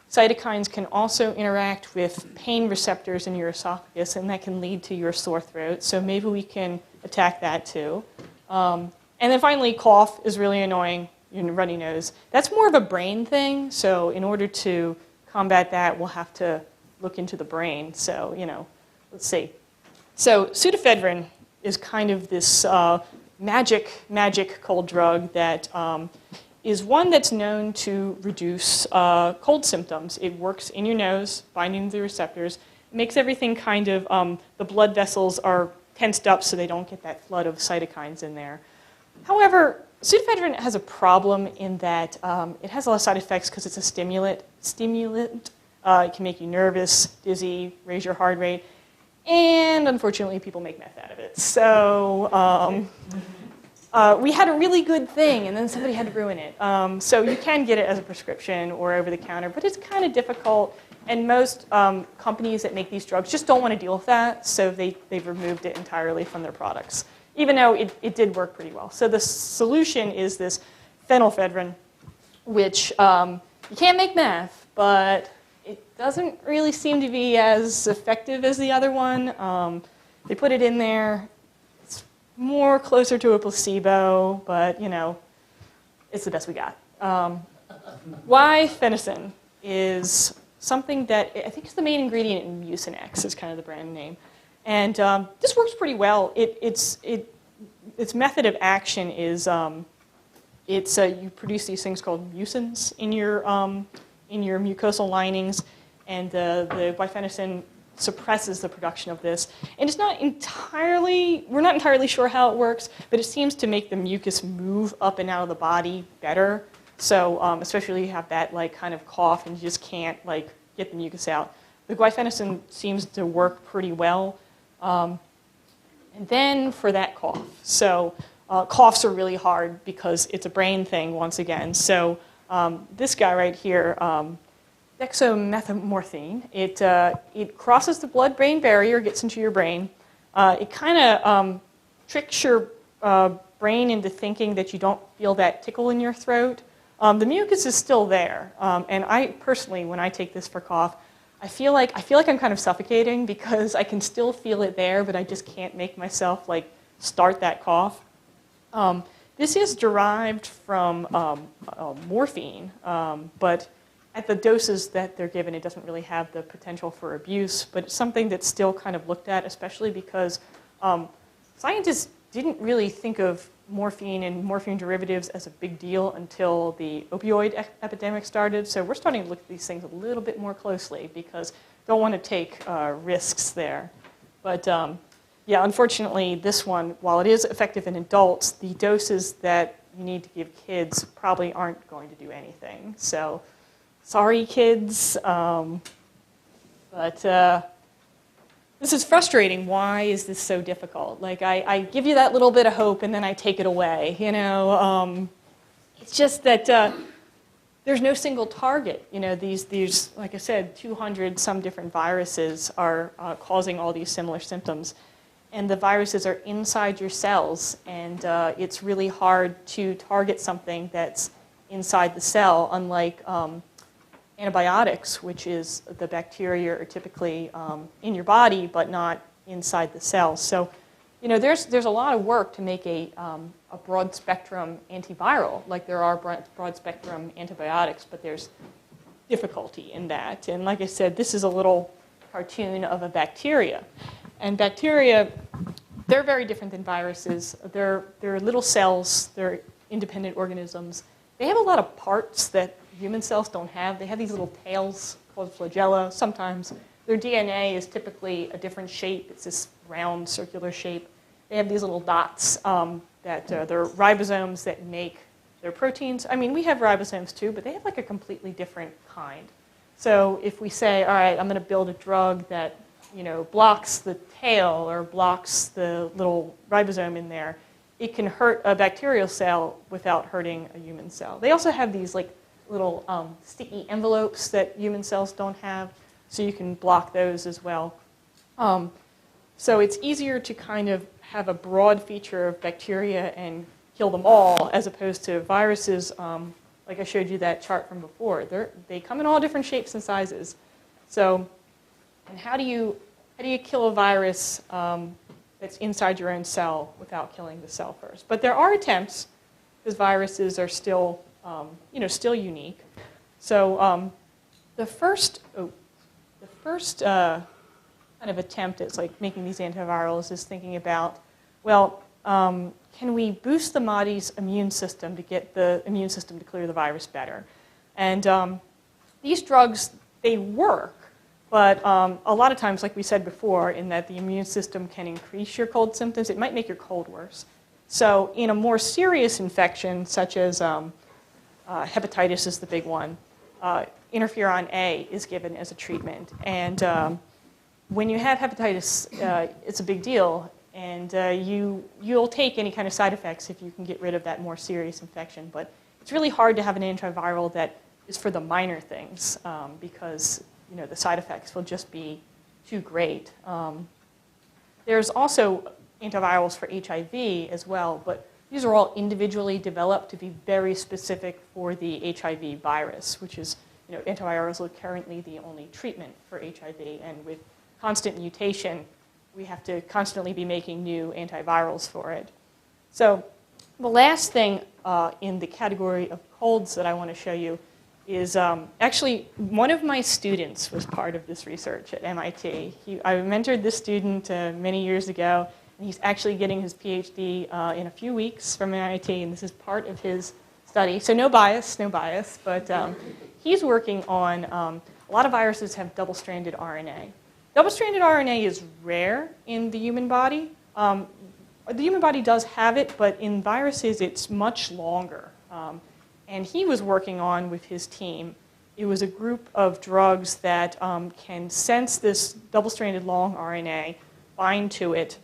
Speaker 2: Cytokines can also interact with pain receptors in your esophagus, and that can lead to your sore throat. So maybe we can attack that too. And then finally, cough is really annoying, your runny nose. That's more of a brain thing. So in order to combat that, we'll have to look into the brain. So, let's see. So pseudoephedrine is kind of this magic cold drug that is one that's known to reduce cold symptoms. It works in your nose, binding the receptors. It makes everything kind of, the blood vessels are tensed up so they don't get that flood of cytokines in there. However, pseudoephedrine has a problem in that it has a lot of side effects because it's a stimulant. It can make you nervous, dizzy, raise your heart rate, and unfortunately people make meth out of it. So we had a really good thing, and then somebody had to ruin it. So you can get it as a prescription or over the counter, but it's kind of difficult. And most companies that make these drugs just don't want to deal with that, so they've removed it entirely from their products, even though it did work pretty well. So the solution is this phenylphedrine, which you can't make meth, but it doesn't really seem to be as effective as the other one. They put it in there. More closer to a placebo, but it's the best we got. Why phenicin is something that I think is the main ingredient in Mucinex, is kind of the brand name, and this works pretty well. Its method of action is you produce these things called mucins in your mucosal linings, and the guaifenesin suppresses the production of this. And we're not entirely sure how it works, but it seems to make the mucus move up and out of the body better. So especially if you have that kind of cough and you just can't get the mucus out. The guaifenesin seems to work pretty well. And then for that cough. So coughs are really hard because it's a brain thing once again. So this guy right here, dextromethorphan, it crosses the blood-brain barrier, gets into your brain. It kind of tricks your brain into thinking that you don't feel that tickle in your throat. The mucus is still there, and I personally, when I take this for cough, I feel like I'm kind of suffocating because I can still feel it there, but I just can't make myself start that cough. This is derived from morphine, but at the doses that they're given, it doesn't really have the potential for abuse, but it's something that's still kind of looked at, especially because scientists didn't really think of morphine and morphine derivatives as a big deal until the opioid epidemic started. So we're starting to look at these things a little bit more closely because don't want to take risks there. But yeah, unfortunately, this one, while it is effective in adults, the doses that you need to give kids probably aren't going to do anything. So sorry, kids, but this is frustrating. Why is this so difficult? I give you that little bit of hope, and then I take it away. It's just that there's no single target. These, like I said, 200 some different viruses are causing all these similar symptoms, and the viruses are inside your cells, and it's really hard to target something that's inside the cell, unlike antibiotics, which is the bacteria are typically in your body but not inside the cells. So, there's a lot of work to make a broad spectrum antiviral, like there are broad spectrum antibiotics, but there's difficulty in that. And like I said, this is a little cartoon of a bacteria, and bacteria, they're very different than viruses. They're little cells. They're independent organisms. They have a lot of parts that human cells don't have. They have these little tails called flagella. Sometimes their DNA is typically a different shape. It's this round, circular shape. They have these little dots that they're ribosomes that make their proteins. I mean, we have ribosomes too, but they have a completely different kind. So if we say, all right, I'm going to build a drug that blocks the tail or blocks the little ribosome in there, it can hurt a bacterial cell without hurting a human cell. They also have these like little sticky envelopes that human cells don't have, so you can block those as well. So it's easier to kind of have a broad feature of bacteria and kill them all, as opposed to viruses, like I showed you that chart from before. They come in all different shapes and sizes. So, and how do you kill a virus that's inside your own cell without killing the cell first? But there are attempts, because viruses are still, still unique. So the first kind of attempt at like making these antivirals is thinking about, well, can we boost the body's immune system to get the immune system to clear the virus better? And these drugs, they work, but a lot of times, like we said before, in that the immune system can increase your cold symptoms, it might make your cold worse. So in a more serious infection, such as hepatitis is the big one, interferon A is given as a treatment. And when you have hepatitis, it's a big deal. And you'll take any kind of side effects if you can get rid of that more serious infection. But it's really hard to have an antiviral that is for the minor things because the side effects will just be too great. There's also antivirals for HIV as well, but these are all individually developed to be very specific for the HIV virus, which is, antivirals are currently the only treatment for HIV. And with constant mutation, we have to constantly be making new antivirals for it. So the last thing in the category of colds that I want to show you is actually one of my students was part of this research at MIT. I mentored this student many years ago, and he's actually getting his Ph.D. In a few weeks from MIT, and this is part of his study. So no bias, but he's working on, a lot of viruses have double-stranded RNA. Double-stranded RNA is rare in the human body. The human body does have it, but in viruses it's much longer. And he was working on, with his team, it was a group of drugs that can sense this double-stranded long RNA, bind to it,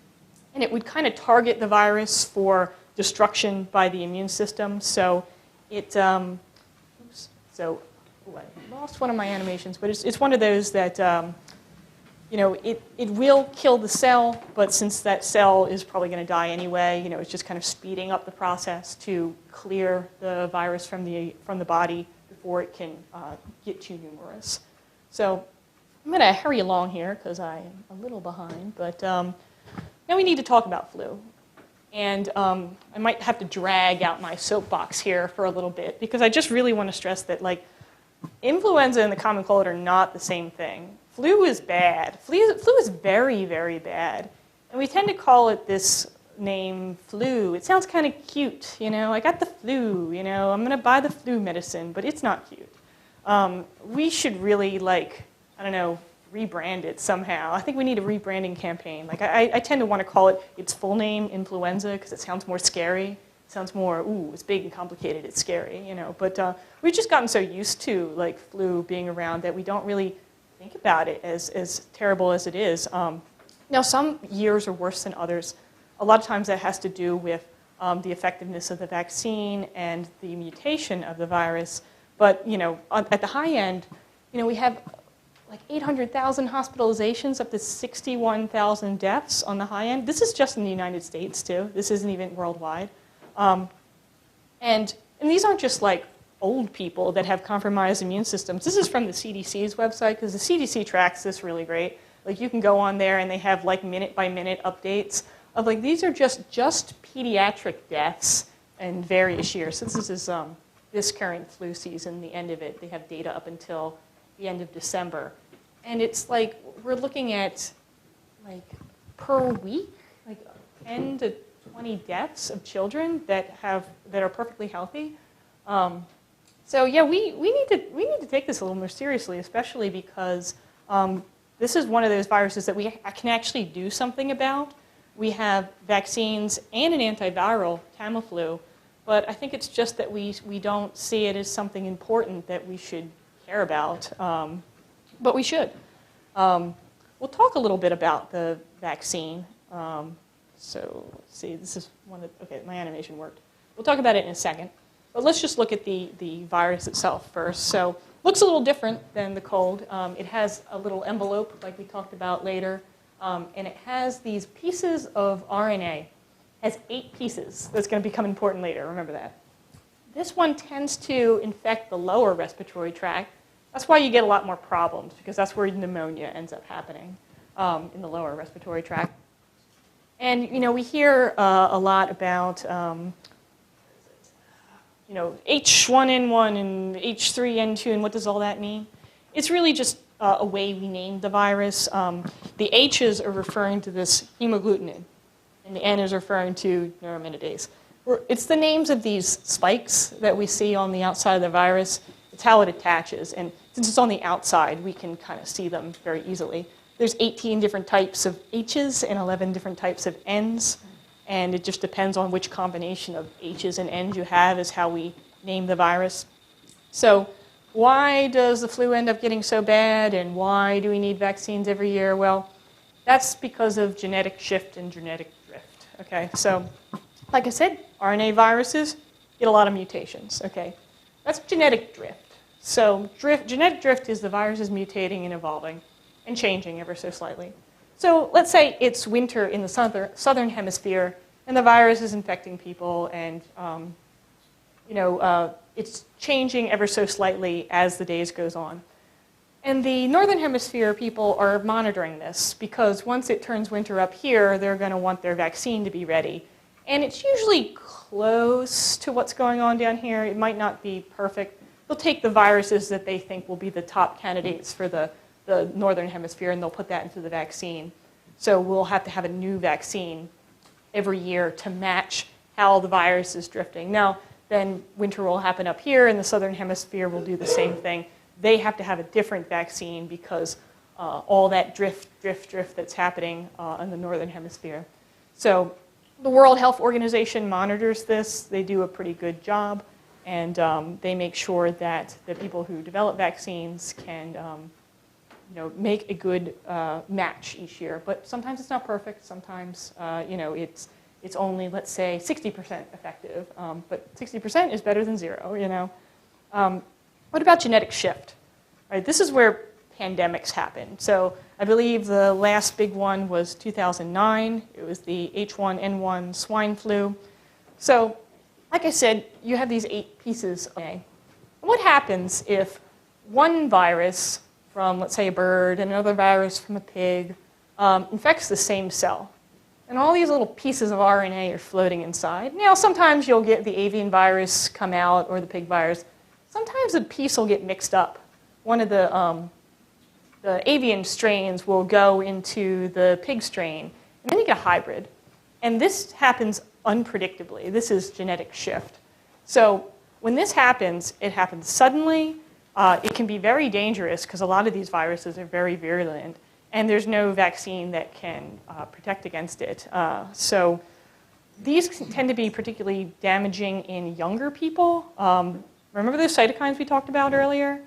Speaker 2: and it would kind of target the virus for destruction by the immune system. So it, I lost one of my animations, but it's one of those that, it will kill the cell, but since that cell is probably going to die anyway, it's just kind of speeding up the process to clear the virus from the body before it can get too numerous. So I'm going to hurry along here because I am a little behind, but now we need to talk about flu. And I might have to drag out my soapbox here for a little bit because I just really want to stress that, like, influenza and the common cold are not the same thing. Flu is bad. Flu is very, very bad. And we tend to call it this name flu. It sounds kind of cute, I got the flu, I'm going to buy the flu medicine, but it's not cute. We should really, rebrand it somehow. I think we need a rebranding campaign. I tend to want to call it its full name, influenza, because it sounds more scary. It sounds more, ooh, it's big and complicated, it's scary, But we've just gotten so used to, flu being around that we don't really think about it as terrible as it is. Now, some years are worse than others. A lot of times that has to do with the effectiveness of the vaccine and the mutation of the virus. But, at the high end, we have 800,000 hospitalizations, up to 61,000 deaths on the high end. This is just in the United States, too. This isn't even worldwide. And these aren't just old people that have compromised immune systems. This is from the CDC's website, because the CDC tracks this really great. You can go on there and they have minute-by-minute updates of these are just pediatric deaths in various years. So this is this current flu season, the end of it. They have data up until the end of December. And it's we're looking at per week, 10 to 20 deaths of children that are perfectly healthy. So yeah, we need to take this a little more seriously, especially because this is one of those viruses that we can actually do something about. We have vaccines and an antiviral, Tamiflu, but I think it's just that we don't see it as something important that we should care about, but we should. We'll talk a little bit about the vaccine. So let's see, this is one of, okay, my animation worked. We'll talk about it in a second. But let's just look at the virus itself first. So looks a little different than the cold. It has a little envelope like we talked about later. And it has these pieces of RNA. It has 8 pieces. That's going to become important later. Remember that. This one tends to infect the lower respiratory tract. That's why you get a lot more problems, because that's where pneumonia ends up happening, in the lower respiratory tract. And, you know, we hear a lot about, you know, H1N1 and H3N2, and what does all that mean? It's really just a way we named the virus. The H's are referring to this hemagglutinin, and the N is referring to neuraminidase. It's the names of these spikes that we see on the outside of the virus. It's how it attaches. And since it's on the outside, we can kind of see them very easily. There's 18 different types of H's and 11 different types of N's. And it just depends on which combination of H's and N's you have is how we name the virus. So why does the flu end up getting so bad, and why do we need vaccines every year? Well, that's because of genetic shift and genetic drift. Okay, so like I said, RNA viruses get a lot of mutations. Okay, that's genetic drift. So genetic drift is the viruses mutating and evolving and changing ever so slightly. So let's say it's winter in the southern hemisphere, and the virus is infecting people, and it's changing ever so slightly as the days goes on. And the northern hemisphere people are monitoring this, because once it turns winter up here, they're going to want their vaccine to be ready. And it's usually close to what's going on down here. It might not be perfect. They'll take the viruses that they think will be the top candidates for the northern hemisphere, and they'll put that into the vaccine. So we'll have to have a new vaccine every year to match how the virus is drifting. Now, then winter will happen up here, and the southern hemisphere will do the same thing. They have to have a different vaccine because all that drift that's happening in the northern hemisphere. So the World Health Organization monitors this. They do a pretty good job, and they make sure that the people who develop vaccines can make a good match each year. But sometimes it's not perfect. Sometimes it's only, let's say, 60% effective. But 60% is better than 0. What about genetic shift? Right, this is where pandemics happen. So I believe the last big one was 2009. It was the H1N1 swine flu. So, like I said, you have these 8 pieces of DNA. What happens if one virus from, let's say, a bird, and another virus from a pig infects the same cell? And all these little pieces of RNA are floating inside. Now, sometimes you'll get the avian virus come out, or the pig virus. Sometimes a piece will get mixed up. One of the avian strains will go into the pig strain, and then you get a hybrid. And this happens unpredictably. This is genetic shift. So when this happens, it happens suddenly. It can be very dangerous because a lot of these viruses are very virulent, and there's no vaccine that can protect against it. So these tend to be particularly damaging in younger people. Remember the cytokines we talked about earlier?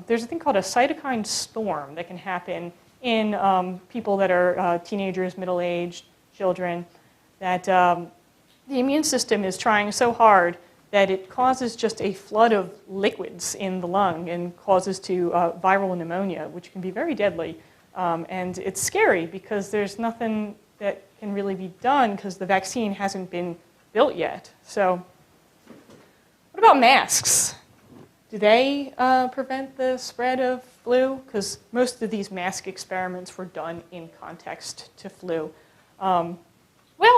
Speaker 2: There's a thing called a cytokine storm that can happen in people that are teenagers, middle-aged, children, that the immune system is trying so hard that it causes just a flood of liquids in the lung and causes to viral pneumonia, which can be very deadly. And it's scary because there's nothing that can really be done because the vaccine hasn't been built yet. So what about masks? Do they prevent the spread of flu? Because most of these mask experiments were done in context to flu. Well,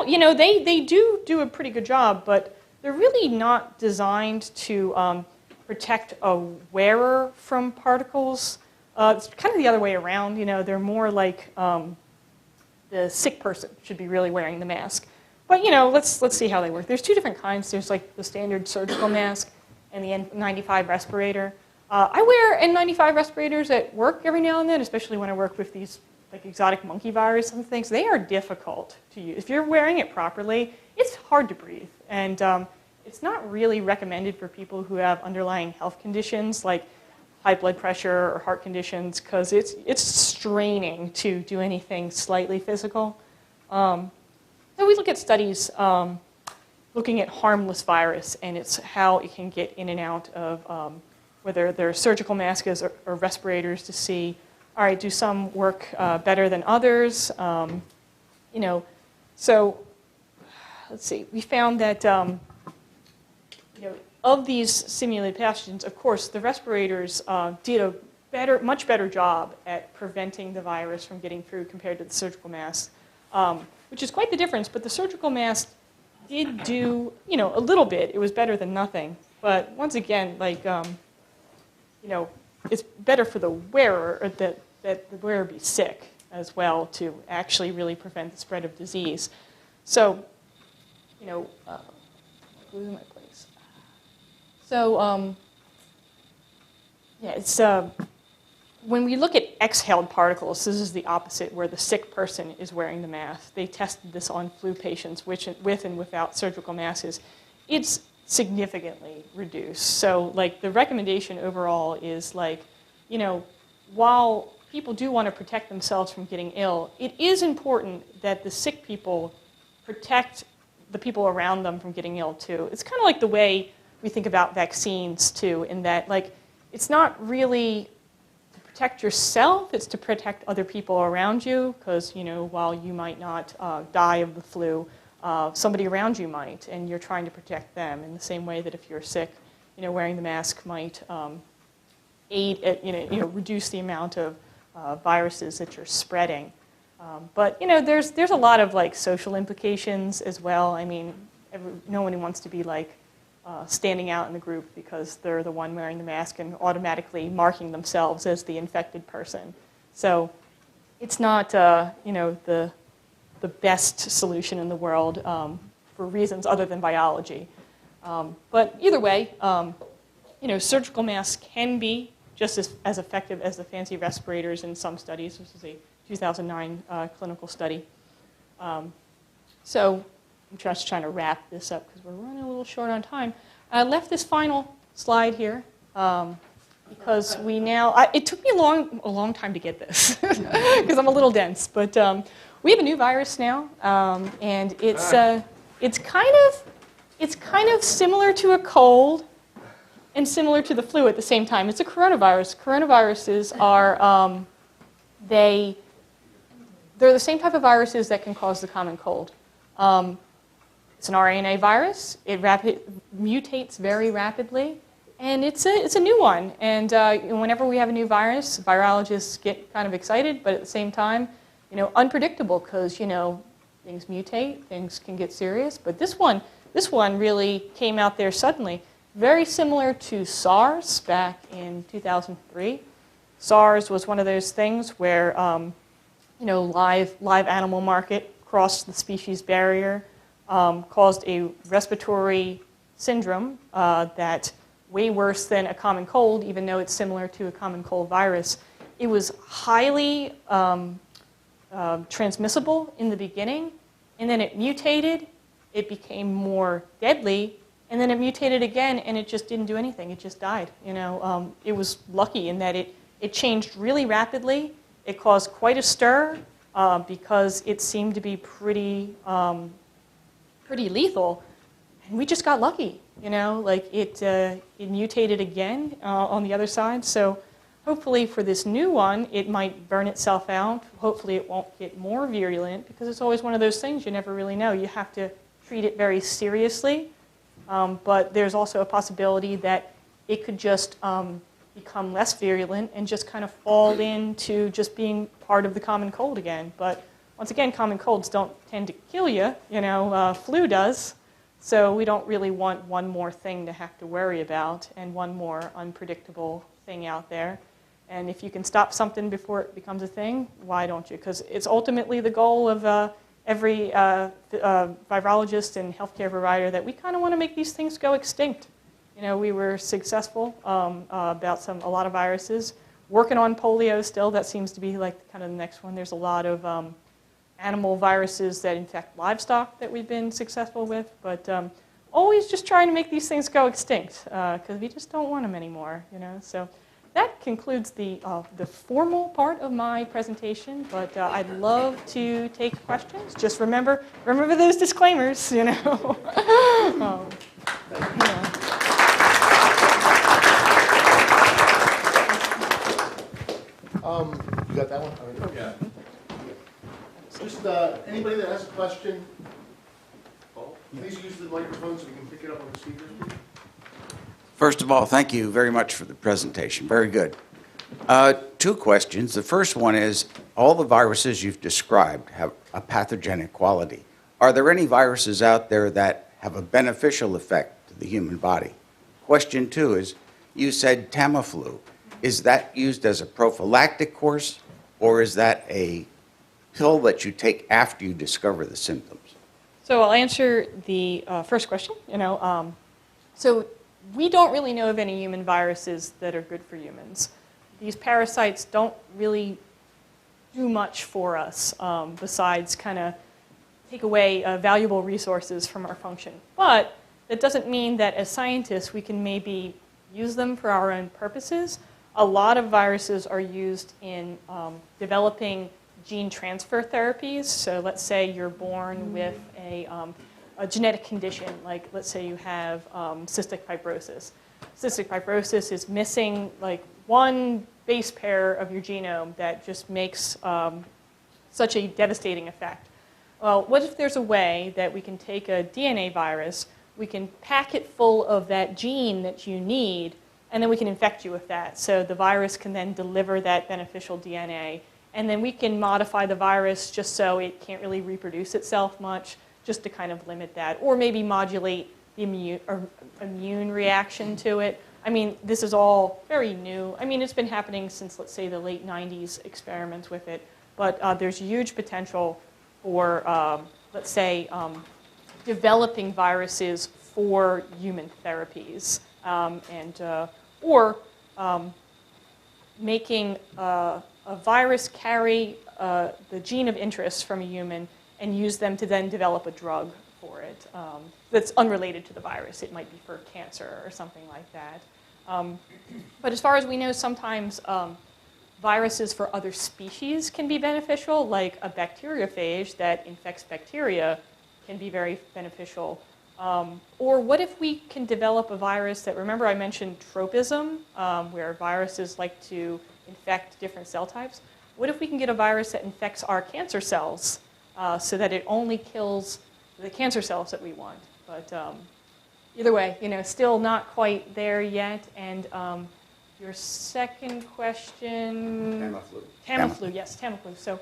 Speaker 2: they do a pretty good job, but they're really not designed to protect a wearer from particles. It's kind of the other way around. They're more like the sick person should be really wearing the mask. But let's see how they work. There's 2 different kinds. There's like the standard surgical mask and the N95 respirator. I wear N95 respirators at work every now and then, especially when I work with these like exotic monkey virus and things. They are difficult to use. If you're wearing it properly, it's hard to breathe. And it's not really recommended for people who have underlying health conditions. Like high blood pressure or heart conditions, because it's straining to do anything slightly physical. So we look at studies looking at harmless virus, and it's how it can get in and out of whether they're surgical masks or respirators, to see, all right, do some work better than others? You know, so let's see. We found that you know, of these simulated pathogens, of course, the respirators did a much better job at preventing the virus from getting through compared to the surgical masks, which is quite the difference. But the surgical mask did do, you know, a little bit. It was better than nothing. But once again, like, you know, it's better for the wearer, or that the wearer be sick as well, to actually really prevent the spread of disease. So, you know, losing my place. So, yeah, it's when we look at exhaled particles, this is the opposite, where the sick person is wearing the mask. They tested this on flu patients, which with and without surgical masks. It's significantly reduced. So, like, the recommendation overall is, like, you know, while people do want to protect themselves from getting ill, it is important that the sick people protect the people around them from getting ill too. It's kind of like the way we think about vaccines too, in that, like, it's not really to protect yourself, it's to protect other people around you, because, you know, while you might not die of the flu, somebody around you might, and you're trying to protect them in the same way that if you're sick, you know, wearing the mask might aid at, you know, reduce the amount of viruses that you're spreading. But, you know, there's a lot of, like, social implications as well. I mean, no one wants to be, like, standing out in the group because they're the one wearing the mask and automatically marking themselves as the infected person. So it's not, you know, the best solution in the world for reasons other than biology. But either way, you know, surgical masks can be just as effective as the fancy respirators in some studies. This is a 2009 clinical study. So I'm just trying to wrap this up because we're running a little short on time. I left this final slide here because we now, it took me a long time to get this because I'm a little dense, but we have a new virus now, and it's kind of similar to a cold and similar to the flu at the same time. It's a coronavirus. Coronaviruses are, they're the same type of viruses that can cause the common cold. It's an RNA virus. It mutates very rapidly, and it's a new one. And whenever we have a new virus, virologists get kind of excited, but at the same time, you know, unpredictable, because, you know, things mutate, things can get serious. But this one really came out there suddenly. Very similar to SARS back in 2003. SARS was one of those things where, you know, live animal market crossed the species barrier, caused a respiratory syndrome that way worse than a common cold, even though it's similar to a common cold virus. It was highly transmissible in the beginning, and then it mutated. It became more deadly. And then it mutated again, and it just didn't do anything. It just died. You know, it was lucky in that it changed really rapidly. It caused quite a stir because it seemed to be pretty lethal, and we just got lucky. You know, like it mutated again on the other side. So hopefully for this new one, it might burn itself out. Hopefully it won't get more virulent, because it's always one of those things you never really know. You have to treat it very seriously. But there's also a possibility that it could just become less virulent and just kind of fall into just being part of the common cold again. But once again, common colds don't tend to kill you. You know, flu does. So we don't really want one more thing to have to worry about and one more unpredictable thing out there. And if you can stop something before it becomes a thing, why don't you? Because it's ultimately the goal of every virologist and healthcare provider that we kind of want to make these things go extinct. You know, we were successful about a lot of viruses. Working on polio still, that seems to be like kind of the next one. There's a lot of animal viruses that infect livestock that we've been successful with, but always just trying to make these things go extinct because we just don't want them anymore. You know, so that concludes the formal part of my presentation, but I'd love to take questions. Just remember those disclaimers, you know. Yeah.
Speaker 1: You got that one?
Speaker 3: Yeah.
Speaker 1: Just anybody that has a question, please use the microphone so we can pick it up on the speaker.
Speaker 3: First of all, thank you very much for the presentation. Very good. Two questions. The first one is, all the viruses you've described have a pathogenic quality. Are there any viruses out there that have a beneficial effect to the human body? Question two is, you said Tamiflu. Is that used as a prophylactic course, or is that a pill that you take after you discover the symptoms?
Speaker 2: So I'll answer the first question. So we don't really know of any human viruses that are good for humans. These parasites don't really do much for us besides kind of take away valuable resources from our function. But that doesn't mean that as scientists we can maybe use them for our own purposes. A lot of viruses are used in developing gene transfer therapies. So let's say you're born with a genetic condition, like let's say you have cystic fibrosis. Cystic fibrosis is missing like one base pair of your genome that just makes such a devastating effect. Well, what if there's a way that we can take a DNA virus, we can pack it full of that gene that you need, and then we can infect you with that. So the virus can then deliver that beneficial DNA. And then we can modify the virus just so it can't really reproduce itself much, just to kind of limit that. Or maybe modulate the immune reaction to it. I mean, this is all very new. I mean, it's been happening since, let's say, the late 90s, experiments with it. But there's huge potential for, let's say, developing viruses for human therapies. Or making a virus carry the gene of interest from a human and use them to then develop a drug for it that's unrelated to the virus. It might be for cancer or something like that. But as far as we know, sometimes viruses for other species can be beneficial, like a bacteriophage that infects bacteria can be very beneficial. Or what if we can develop a virus that, remember I mentioned tropism, where viruses like to infect different cell types? What if we can get a virus that infects our cancer cells so that it only kills the cancer cells that we want? But either way, still not quite there yet. And your second question? Tamiflu, yes, Tamiflu. So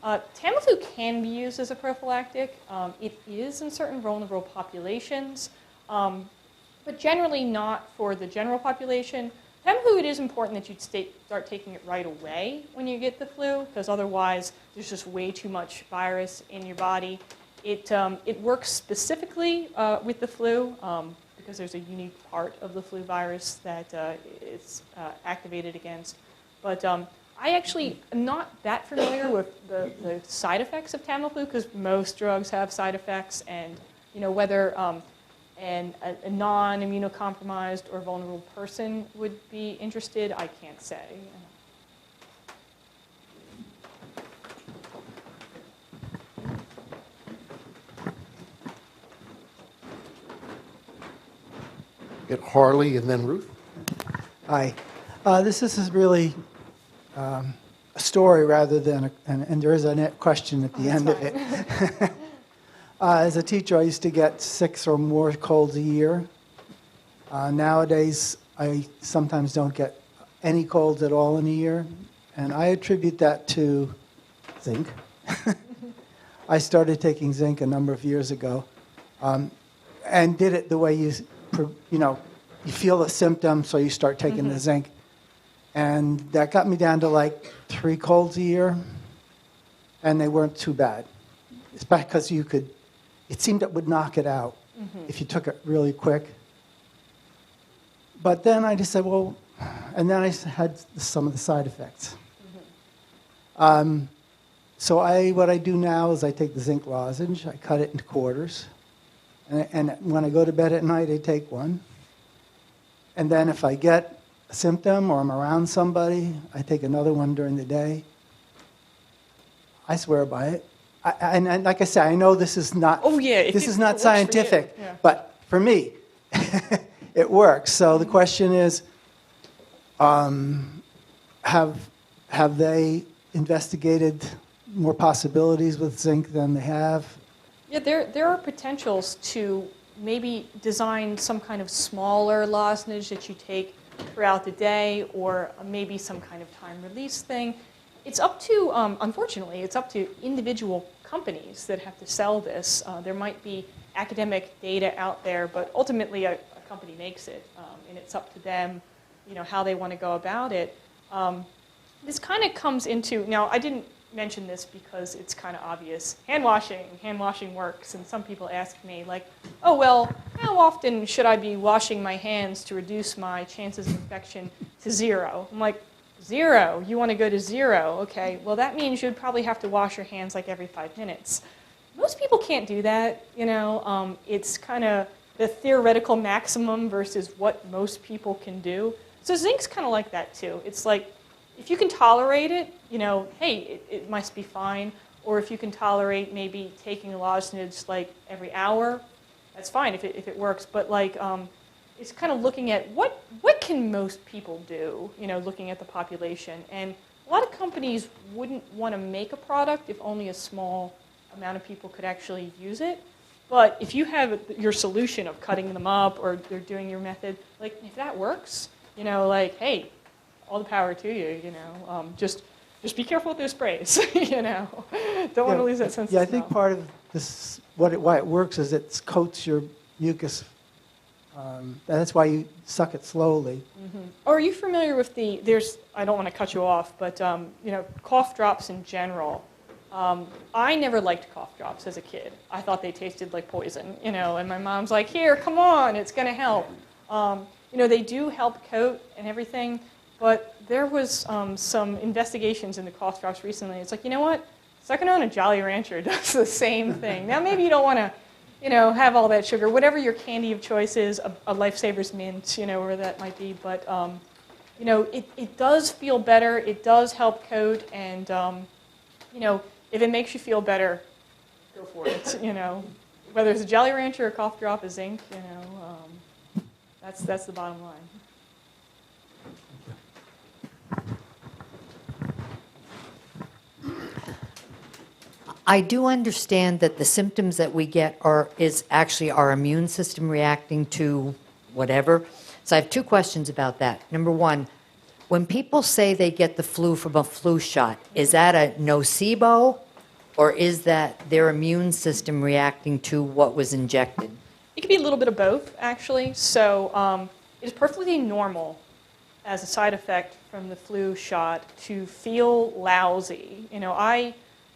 Speaker 2: Tamiflu can be used as a prophylactic. It is in certain vulnerable populations, but generally not for the general population. Tamiflu, it is important that you start taking it right away when you get the flu, because otherwise there's just way too much virus in your body. It works specifically with the flu because there's a unique part of the flu virus that it's activated against. But I actually am not that familiar with the side effects of Tamiflu, because most drugs have side effects, and whether a non-immunocompromised or vulnerable person would be interested, I can't say.
Speaker 1: Get Harley and then Ruth.
Speaker 4: Hi. This is really a story rather than and there is a question at the end of it. As a teacher, I used to get 6 or more colds a year. Nowadays, I sometimes don't get any colds at all in a year, and I attribute that to zinc. I started taking zinc a number of years ago, and did it the way you feel the symptoms, so you start taking the zinc. And that got me down to like 3 colds a year, and they weren't too bad. It's because it seemed it would knock it out if you took it really quick. But then I just said, well, and then I had some of the side effects. So what I do now is I take the zinc lozenge, I cut it into quarters, and when I go to bed at night, I take one. And then if I get a symptom or I'm around somebody, I take another one during the day. I swear by it. And like I say, I know this is not,
Speaker 2: Oh, yeah, if
Speaker 4: this
Speaker 2: it
Speaker 4: is not
Speaker 2: works for you,
Speaker 4: scientific,
Speaker 2: yeah.
Speaker 4: but for me, it works. So the question is, have they investigated more possibilities with zinc than they have?
Speaker 2: Yeah, there are potentials to maybe design some kind of smaller lozenge that you take throughout the day, or maybe some kind of time release thing. It's up to, unfortunately, it's up to individual companies that have to sell this. There might be academic data out there, but ultimately a company makes it, and it's up to them, how they want to go about it. This kind of comes into, now I didn't mention this because it's kind of obvious. Hand washing works, and some people ask me like, oh well, how often should I be washing my hands to reduce my chances of infection to 0? I'm like, 0? You want to go to 0? Okay, well that means you'd probably have to wash your hands like every 5 minutes. Most people can't do that, it's kind of the theoretical maximum versus what most people can do. So zinc's kind of like that too. It's like, if you can tolerate it, hey, it must be fine. Or if you can tolerate maybe taking a lozenge like every hour, that's fine if it works. But like, it's kind of looking at what can most people do, looking at the population. And a lot of companies wouldn't want to make a product if only a small amount of people could actually use it. But if you have your solution of cutting them up or they're doing your method, like if that works, like, hey, all the power to you, just be careful with those sprays, Don't want to lose that sense of
Speaker 4: Yeah, I
Speaker 2: smell.
Speaker 4: think part of this, why it works is it coats your mucus. That's why you suck it slowly.
Speaker 2: Mm-hmm. Are you familiar with I don't want to cut you off, but, cough drops in general. I never liked cough drops as a kid. I thought they tasted like poison, and my mom's like, here, come on, it's going to help. They do help coat and everything. But there was some investigations into cough drops recently. It's like, you know what? Sucking on a Jolly Rancher does the same thing. Now, maybe you don't want to, have all that sugar. Whatever your candy of choice is, a Lifesavers mint, where that might be. But, it does feel better. It does help coat. And, if it makes you feel better, go for it. Whether it's a Jolly Rancher or a cough drop, a zinc, that's the bottom line.
Speaker 5: I do understand that the symptoms that we get is actually our immune system reacting to whatever. So I have 2 questions about that. Number 1, when people say they get the flu from a flu shot, is that a nocebo, or is that their immune system reacting to what was injected?
Speaker 2: It could be a little bit of both, actually. So it's perfectly normal as a side effect from the flu shot to feel lousy. I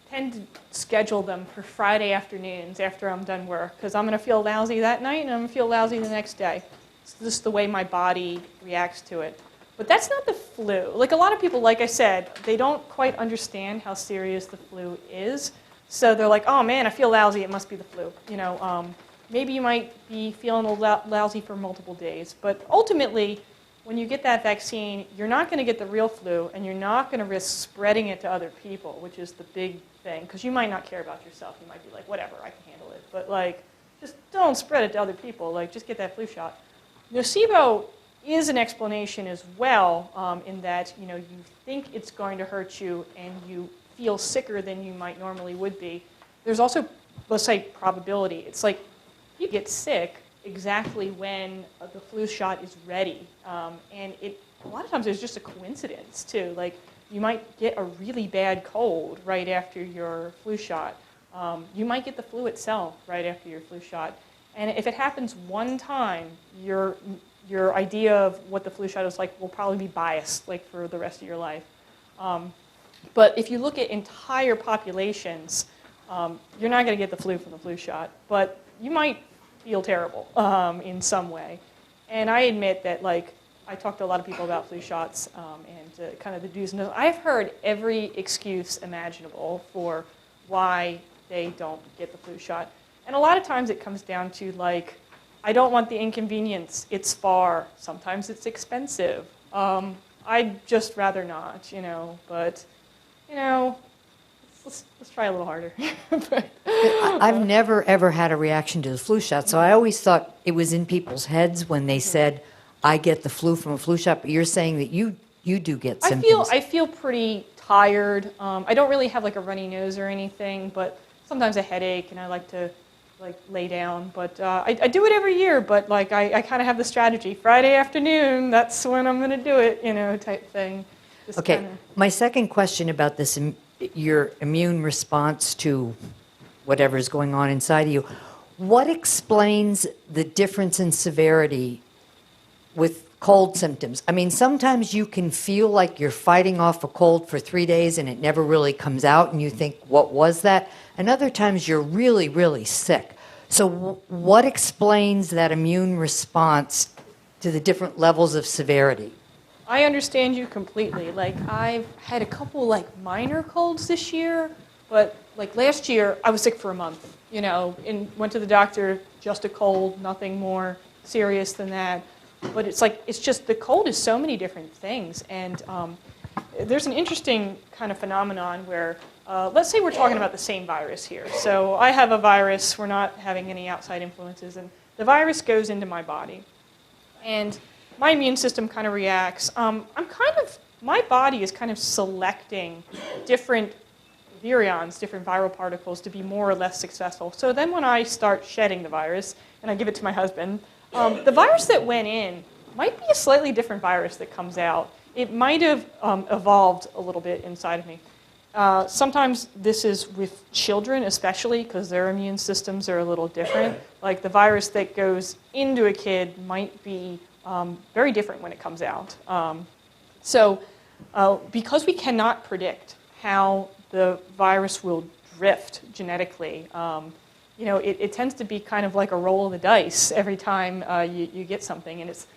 Speaker 2: tend to schedule them for Friday afternoons after I'm done work because I'm going to feel lousy that night and I'm going to feel lousy the next day. It's just the way my body reacts to it. But that's not the flu. Like a lot of people, like I said, they don't quite understand how serious the flu is. So they're like, oh man, I feel lousy, it must be the flu. Maybe you might be feeling lousy for multiple days. But ultimately, when you get that vaccine, you're not going to get the real flu, and you're not going to risk spreading it to other people, which is the big thing. Because you might not care about yourself. You might be like, whatever, I can handle it. But like, just don't spread it to other people. Like, just get that flu shot. Nocebo is an explanation as well, in that you think it's going to hurt you, and you feel sicker than you might normally would be. There's also, let's say, probability. It's like you get sick exactly when the flu shot is ready. And a lot of times there's just a coincidence too. Like you might get a really bad cold right after your flu shot. You might get the flu itself right after your flu shot. And if it happens one time, your idea of what the flu shot is like will probably be biased like for the rest of your life. But if you look at entire populations, you're not going to get the flu from the flu shot, but you might feel terrible in some way. And I admit that, like, I talk to a lot of people about flu shots and kind of the do's and don'ts. I've heard every excuse imaginable for why they don't get the flu shot. And a lot of times it comes down to, like, I don't want the inconvenience. It's far. Sometimes it's expensive. I'd just rather not, but, let's try a little harder. But,
Speaker 5: I've never, ever had a reaction to the flu shot, so I always thought it was in people's heads when they said, I get the flu from a flu shot, but you're saying that you do get symptoms.
Speaker 2: I feel pretty tired. I don't really have like a runny nose or anything, but sometimes a headache, and I like to lay down. But I do it every year, but like I kind of have the strategy. Friday afternoon, that's when I'm going to do it, type thing. Just
Speaker 5: Okay,
Speaker 2: kinda-
Speaker 5: my second question about this, your immune response to whatever is going on inside of you, what explains the difference in severity with cold symptoms? I mean, sometimes you can feel like you're fighting off a cold for 3 days and it never really comes out and you think, what was that? And other times you're really, really sick. So what explains that immune response to the different levels of severity?
Speaker 2: I understand you completely. Like, I've had a couple minor colds this year, but last year I was sick for a month, and went to the doctor, just a cold, nothing more serious than that. But it's just the cold is so many different things. And there's an interesting kind of phenomenon where, let's say we're talking about the same virus here. So I have a virus, we're not having any outside influences, and the virus goes into my body. And my immune system kind of reacts. My body is kind of selecting different virions, different viral particles to be more or less successful. So then when I start shedding the virus, and I give it to my husband, the virus that went in might be a slightly different virus that comes out. It might have evolved a little bit inside of me. Sometimes this is with children, especially because their immune systems are a little different. Like the virus that goes into a kid might be very different when it comes out. Because we cannot predict how the virus will drift genetically, it tends to be kind of like a roll of the dice every time you get something, and it's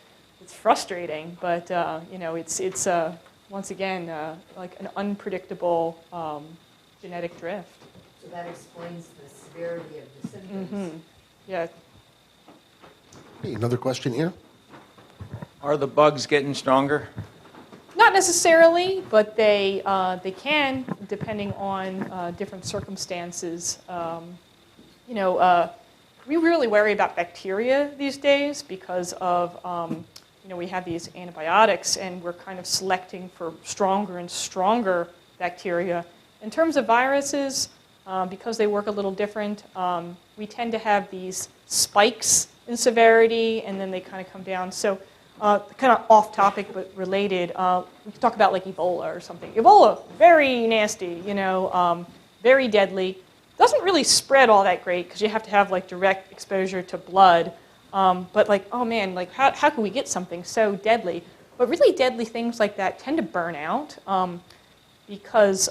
Speaker 2: frustrating. But it's once again like an unpredictable genetic drift.
Speaker 5: So that explains the severity of the symptoms.
Speaker 2: Mm-hmm. Yeah.
Speaker 1: Hey, another question here.
Speaker 6: Are the bugs getting stronger?
Speaker 2: Not necessarily, but they can, depending on different circumstances. We really worry about bacteria these days because of, we have these antibiotics and we're kind of selecting for stronger and stronger bacteria. In terms of viruses, because they work a little different, we tend to have these spikes in severity and then they kind of come down. So kind of off topic but related, we could talk about like Ebola or something. Ebola, very nasty, very deadly. Doesn't really spread all that great because you have to have like direct exposure to blood. But like, oh man, like how can we get something so deadly? But really deadly things like that tend to burn out because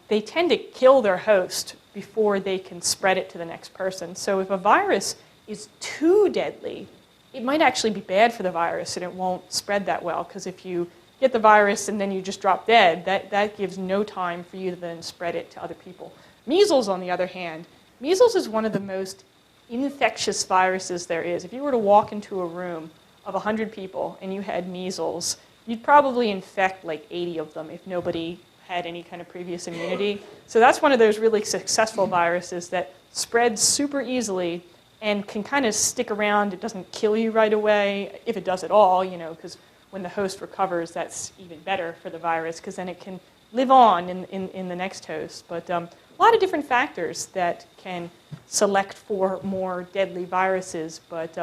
Speaker 2: they tend to kill their host before they can spread it to the next person. So if a virus is too deadly, it might actually be bad for the virus and it won't spread that well because if you get the virus and then you just drop dead, that gives no time for you to then spread it to other people. Measles, on the other hand, measles is one of the most infectious viruses there is. If you were to walk into a room of 100 people and you had measles, you'd probably infect like 80 of them if nobody had any kind of previous immunity. So that's one of those really successful viruses that spreads super easily and can kind of stick around. It doesn't kill you right away, if it does at all, because when the host recovers, that's even better for the virus because then it can live on in the next host. But a lot of different factors that can select for more deadly viruses. But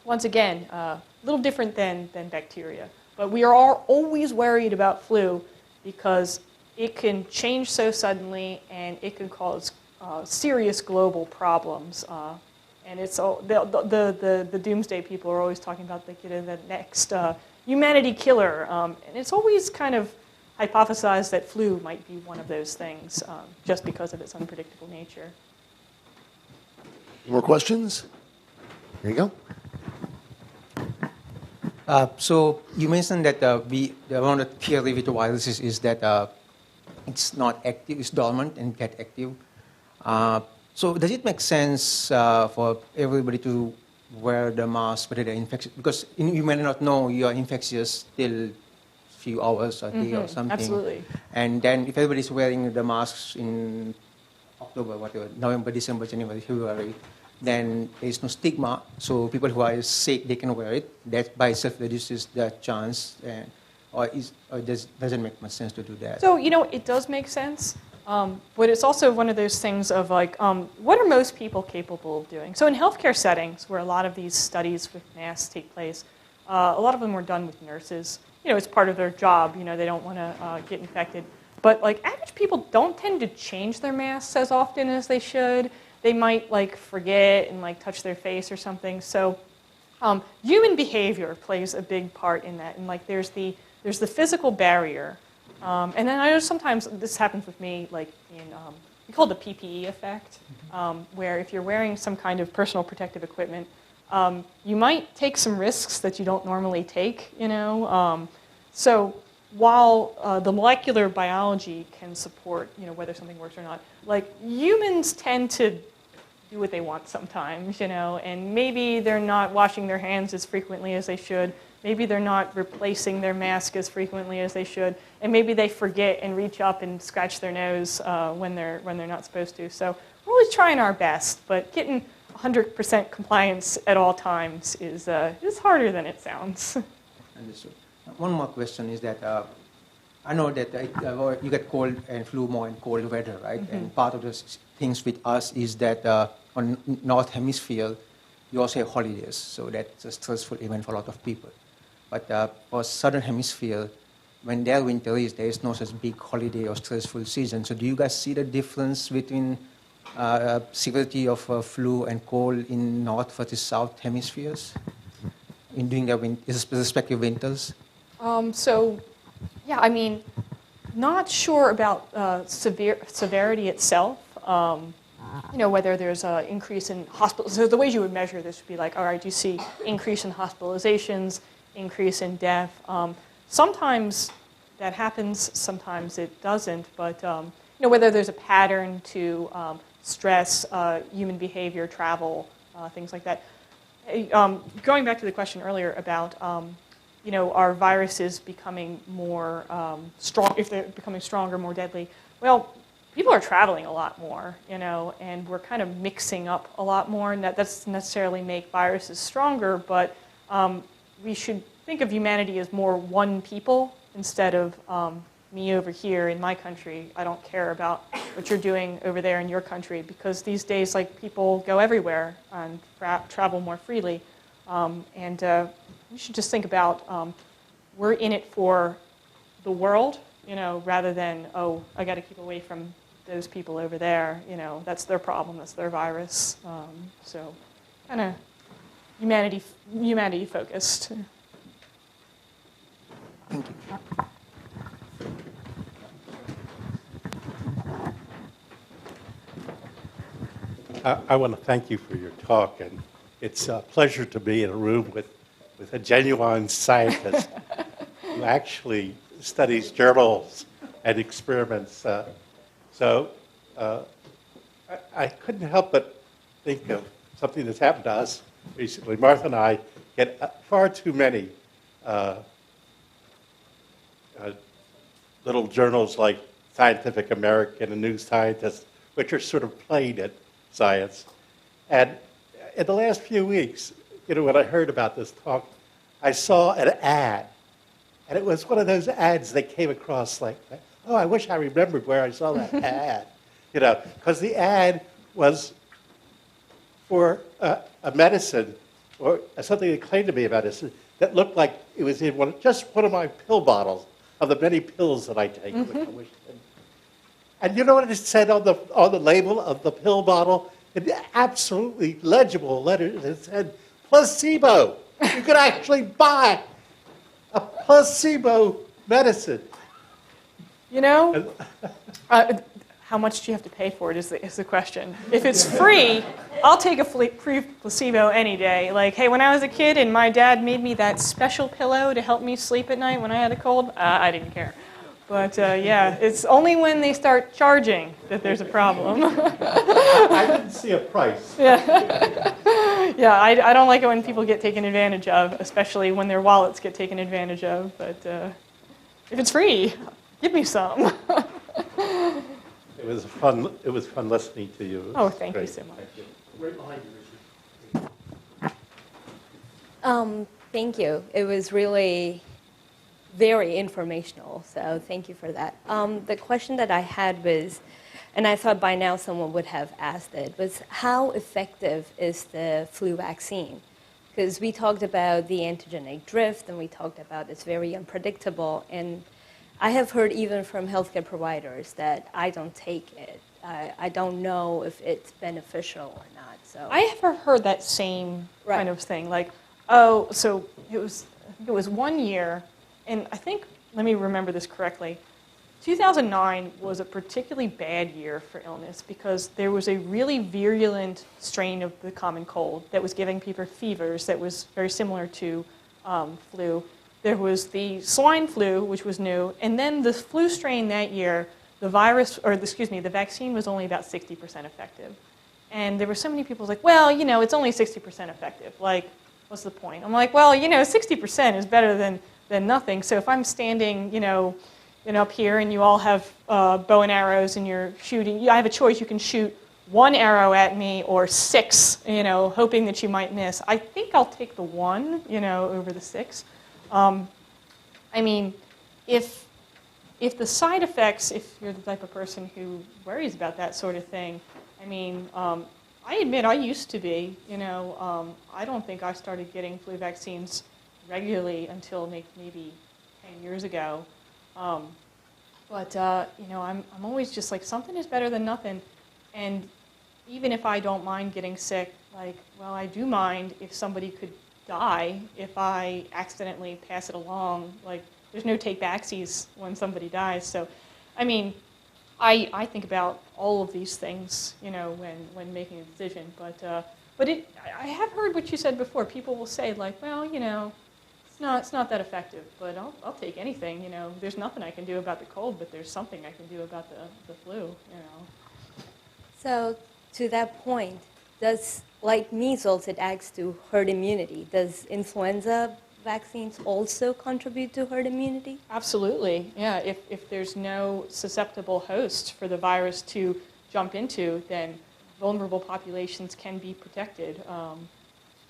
Speaker 2: once again, a little different than bacteria. But we are all always worried about flu because it can change so suddenly and it can cause serious global problems. And it's all, the doomsday people are always talking about the next humanity killer. And it's always kind of hypothesized that flu might be one of those things just because of its unpredictable nature.
Speaker 1: More questions? Here you go.
Speaker 7: So you mentioned that one of the key viruses is that it's not active, it's dormant and get active. So does it make sense for everybody to wear the mask whether they're infectious? Because you may not know you are infectious till few hours or day or something.
Speaker 2: Absolutely.
Speaker 7: And then if everybody's wearing the masks in October, whatever, November, December, January, February, then there's no stigma. So people who are sick, they can wear it. That by itself reduces the chance. Or doesn't make much sense to do that.
Speaker 2: So, it does make sense. But it's also one of those things of like, what are most people capable of doing? So in healthcare settings where a lot of these studies with masks take place, a lot of them were done with nurses. It's part of their job. They don't want to get infected. But like average people don't tend to change their masks as often as they should. They might like forget and like touch their face or something. So human behavior plays a big part in that. And like there's the physical barrier. And then I know sometimes this happens with me, like we call it the PPE effect, where if you're wearing some kind of personal protective equipment, you might take some risks that you don't normally take, So while the molecular biology can support, whether something works or not, like humans tend to do what they want sometimes, and maybe they're not washing their hands as frequently as they should. Maybe they're not replacing their mask as frequently as they should, and maybe they forget and reach up and scratch their nose when they're not supposed to. So we're always trying our best, but getting 100% compliance at all times is harder than it sounds.
Speaker 7: Understood. One more question is that I know that you get cold and flu more in cold weather, right? Mm-hmm. And part of the things with us is that on North Hemisphere, you also have holidays, so that's a stressful event for a lot of people. But for Southern Hemisphere, when their winter is, there is no such big holiday or stressful season. So do you guys see the difference between severity of flu and cold in North versus South Hemispheres in doing their respective winters?
Speaker 2: Not sure about severity itself. Whether there's an increase in hospitals. So the ways you would measure this would be like, all right, do you see increase in hospitalizations, increase in death? Sometimes that happens, sometimes it doesn't. But whether there's a pattern to stress, human behavior, travel, things like that. Going back to the question earlier about are viruses becoming more strong, if they're becoming stronger, more deadly? Well, people are traveling a lot more, and we're kind of mixing up a lot more, and that doesn't necessarily make viruses stronger, but we should think of humanity as more one people instead of me over here in my country. I don't care about what you're doing over there in your country, because these days, like, people go everywhere and travel more freely, and we should just think about we're in it for the world, rather than, oh, I got to keep away from those people over there, that's their problem, that's their virus. So kind of humanity focused.
Speaker 7: Thank you.
Speaker 8: I want to thank you for your talk, and it's a pleasure to be in a room with a genuine scientist who actually studies journals and experiments. So I couldn't help but think of something that's happened to us recently. Martha and I get far too many little journals like Scientific American and New Scientist, which are sort of plain at science. And in the last few weeks, when I heard about this talk, I saw an ad. And it was one of those ads that came across like, oh, I wish I remembered where I saw that ad. Because the ad was for a medicine, or something that claimed to be a medicine, that looked like it was in just one of my pill bottles of the many pills that I take. Which I wish. And you know what it said on the label of the pill bottle? In absolutely legible letters, it said, placebo. You could actually buy a placebo medicine.
Speaker 2: How much do you have to pay for it is the question. If it's free, I'll take a free placebo any day. Like, hey, when I was a kid and my dad made me that special pillow to help me sleep at night when I had a cold, I didn't care. But it's only when they start charging that there's a problem.
Speaker 8: I didn't see a price.
Speaker 2: Yeah. Yeah, I don't like it when people get taken advantage of, especially when their wallets get taken advantage of. But if it's free, give me some.
Speaker 8: It was fun listening to you.
Speaker 2: Oh, thank you so much.
Speaker 8: Thank you.
Speaker 9: Thank you. It was really very informational, so thank you for that. The question that I had was, and I thought by now someone would have asked it, was how effective is the flu vaccine? Because we talked about the antigenic drift, and we talked about it's very unpredictable, and I have heard even from healthcare providers that I don't take it. I don't know if it's beneficial or not. So
Speaker 2: I have heard that same
Speaker 9: Right.
Speaker 2: kind of thing. Like, oh, so I think it was 1 year, and I think, let me remember this correctly, 2009 was a particularly bad year for illness because there was a really virulent strain of the common cold that was giving people fevers that was very similar to flu. There was the swine flu, which was new, and then the flu strain that year, the vaccine was only about 60% effective. And there were so many people like, well, it's only 60% effective. Like, what's the point? I'm like, well, 60% is better than nothing. So if I'm standing, up here and you all have bow and arrows and you're shooting, I have a choice. You can shoot 1 arrow at me or 6, hoping that you might miss. I think I'll take the 1, over the 6. I mean, if the side effects, if you're the type of person who worries about that sort of thing, I mean, I admit I used to be, I don't think I started getting flu vaccines regularly until maybe 10 years ago. But I'm always just like, something is better than nothing. And even if I don't mind getting sick, I do mind if somebody could die if I accidentally pass it along. Like, there's no take-backsies when somebody dies. So, I mean, I think about all of these things, when making a decision. But I have heard what you said before. People will say, like, well, it's not that effective, but I'll take anything. There's nothing I can do about the cold, but there's something I can do about the flu.
Speaker 9: So to that point, like measles, it acts to herd immunity. Does influenza vaccines also contribute to herd immunity?
Speaker 2: Absolutely, yeah. If there's no susceptible host for the virus to jump into, then vulnerable populations can be protected.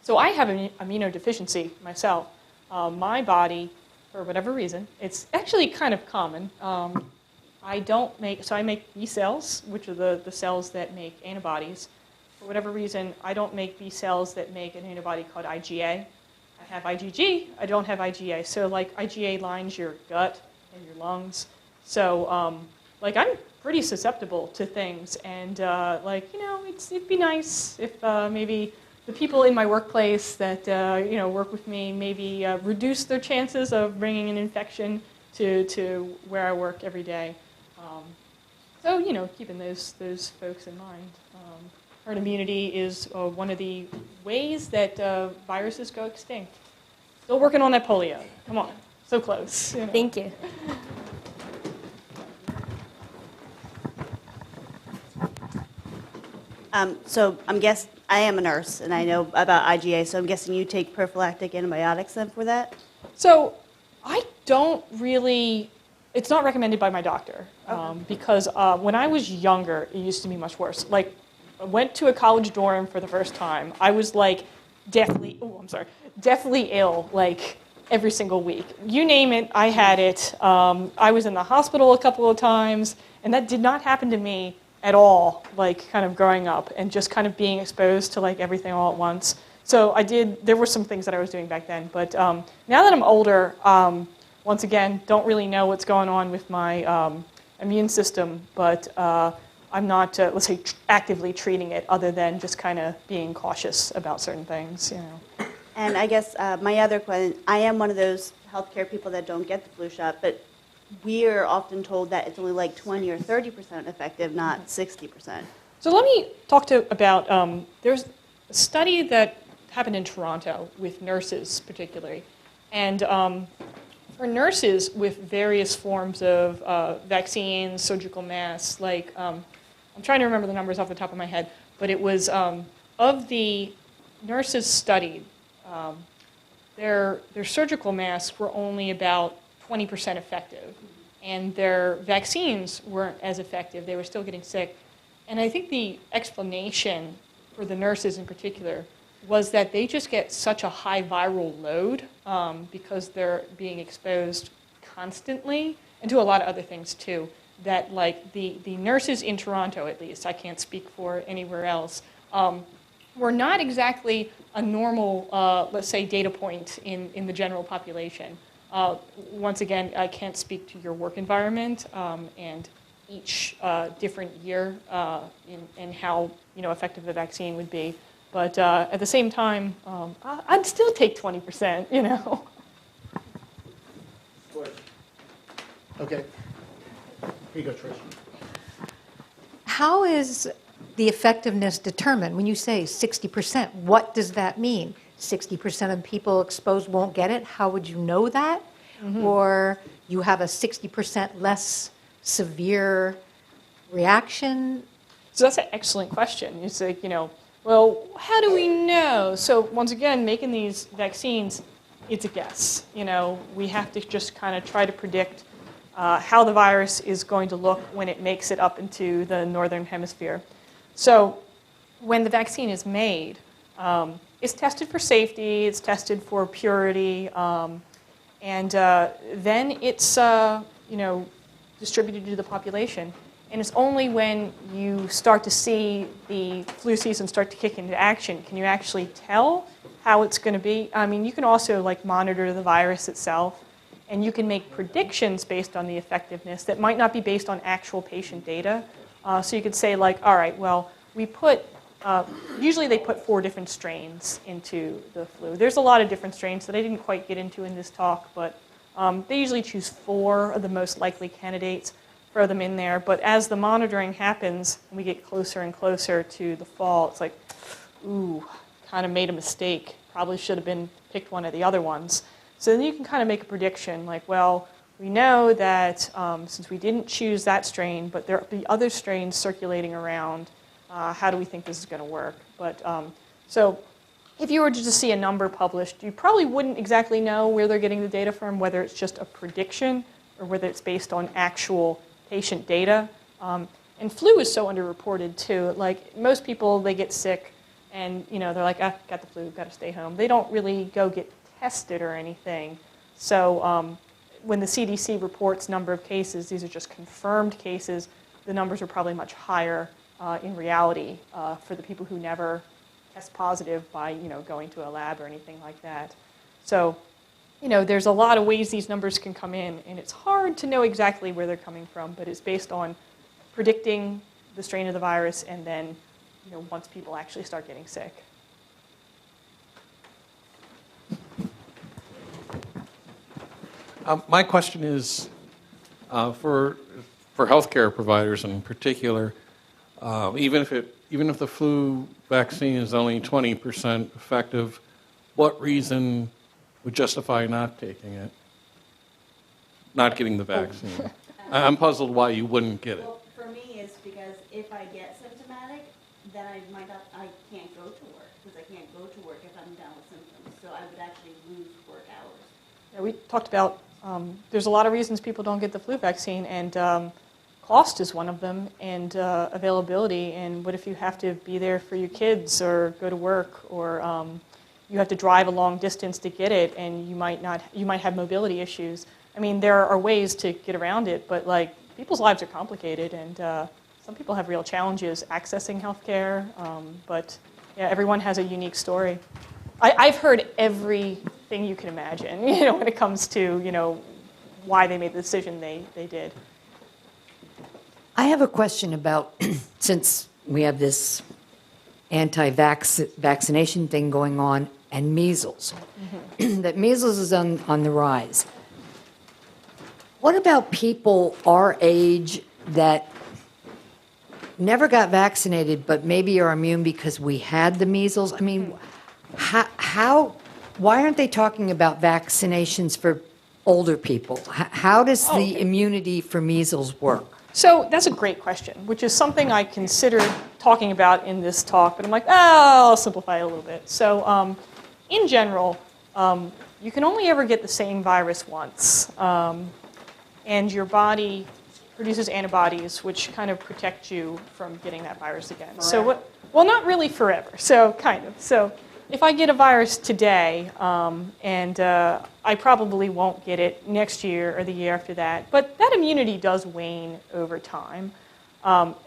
Speaker 2: So I have an immunodeficiency myself. My body, for whatever reason, it's actually kind of common. I make B cells, which are the cells that make antibodies. For whatever reason, I don't make B cells that make an antibody called IgA. I have IgG, I don't have IgA. So IgA lines your gut and your lungs. So I'm pretty susceptible to things. And it'd be nice if maybe the people in my workplace that work with me maybe reduce their chances of bringing an infection to where I work every day. So keeping those folks in mind. Herd immunity is one of the ways that viruses go extinct. Still working on that polio. Come on, so close.
Speaker 9: Thank you.
Speaker 10: So I am a nurse, and I know about IgA, so I'm guessing you take prophylactic antibiotics then for that?
Speaker 2: So I don't really, it's not recommended by my doctor because when I was younger, it used to be much worse. Like, I went to a college dorm for the first time. I was deathly ill, every single week. You name it, I had it. I was in the hospital a couple of times, and that did not happen to me at all, kind of growing up and just kind of being exposed to everything all at once. So there were some things that I was doing back then. But now that I'm older, once again, don't really know what's going on with my immune system, but I'm not, let's say, actively treating it other than just kind of being cautious about certain things,
Speaker 10: And I guess my other question, I am one of those healthcare people that don't get the flu shot, but we are often told that it's only 20 or 30% effective, not 60%.
Speaker 2: So let me talk about, there's a study that happened in Toronto with nurses particularly. And for nurses with various forms of vaccines, surgical masks, I'm trying to remember the numbers off the top of my head, but it was of the nurses studied, their surgical masks were only about 20% effective, and their vaccines weren't as effective. They were still getting sick. And I think the explanation for the nurses in particular was that they just get such a high viral load because they're being exposed constantly, and to a lot of other things too, that like the nurses in Toronto, at least, I can't speak for anywhere else, were not exactly a normal, let's say, data point in the general population. Once again, I can't speak to your work environment and each different year in how effective the vaccine would be. But at the same time, I'd still take 20%,
Speaker 1: Okay. Here you go, Trish.
Speaker 11: How is the effectiveness determined? When you say 60%, what does that mean? 60% of people exposed won't get it? How would you know that? Or you have a 60% less severe reaction?
Speaker 2: So that's an excellent question. It's like, well, how do we know? So once again, making these vaccines, it's a guess. We have to just kind of try to predict how the virus is going to look when it makes it up into the northern hemisphere. So when the vaccine is made, it's tested for safety, it's tested for purity, and then it's distributed to the population. And it's only when you start to see the flu season start to kick into action can you actually tell how it's going to be. I mean, you can also monitor the virus itself, and you can make predictions based on the effectiveness that might not be based on actual patient data. So you could say all right, well, we put, usually they put 4 different strains into the flu. There's a lot of different strains that I didn't quite get into in this talk, but they usually choose 4 of the most likely candidates, throw them in there. But as the monitoring happens, and we get closer and closer to the fall, it's like, ooh, kind of made a mistake. Probably should have picked one of the other ones. So then you can kind of make a prediction, well, we know that since we didn't choose that strain, but there are the other strains circulating around, how do we think this is going to work? But so if you were to just see a number published, you probably wouldn't exactly know where they're getting the data from, whether it's just a prediction or whether it's based on actual patient data. And flu is so underreported too. Most people, they get sick and they're like, got the flu, got to stay home. They don't really go get tested or anything. So when the CDC reports number of cases, these are just confirmed cases, the numbers are probably much higher in reality for the people who never test positive by going to a lab or anything like that. So there's a lot of ways these numbers can come in, and it's hard to know exactly where they're coming from, but it's based on predicting the strain of the virus and then once people actually start getting sick.
Speaker 12: My question is for healthcare providers in particular. Even if the flu vaccine is only 20% effective, what reason would justify not taking it, not getting the vaccine? I'm puzzled why you wouldn't get it.
Speaker 10: Well, for me, it's because if I get symptomatic, then I can't go to work, because I can't go to work if I'm down with symptoms. So I would actually lose work hours.
Speaker 2: Yeah, we talked about there's a lot of reasons people don't get the flu vaccine, and cost is one of them, and availability. And what if you have to be there for your kids or go to work, or you have to drive a long distance to get it, and you might have mobility issues. I mean, there are ways to get around it, but people's lives are complicated, and some people have real challenges accessing healthcare. But yeah, everyone has a unique story. I've heard everything you can imagine, when it comes to, why they made the decision they did.
Speaker 5: I have a question about, since we have this anti-vaccination thing going on, and measles, that measles is on the rise. What about people our age that never got vaccinated, but maybe are immune because we had the measles? I mean, why aren't they talking about vaccinations for older people? How does the immunity for measles work?
Speaker 2: So that's a great question, which is something I considered talking about in this talk, but I'm like, oh, I'll simplify it a little bit. So in general, you can only ever get the same virus once, and your body produces antibodies which kind of protect you from getting that virus again. Forever. So what? Well, not really forever. So kind of. So if I get a virus today, and I probably won't get it next year or the year after that, but that immunity does wane over time,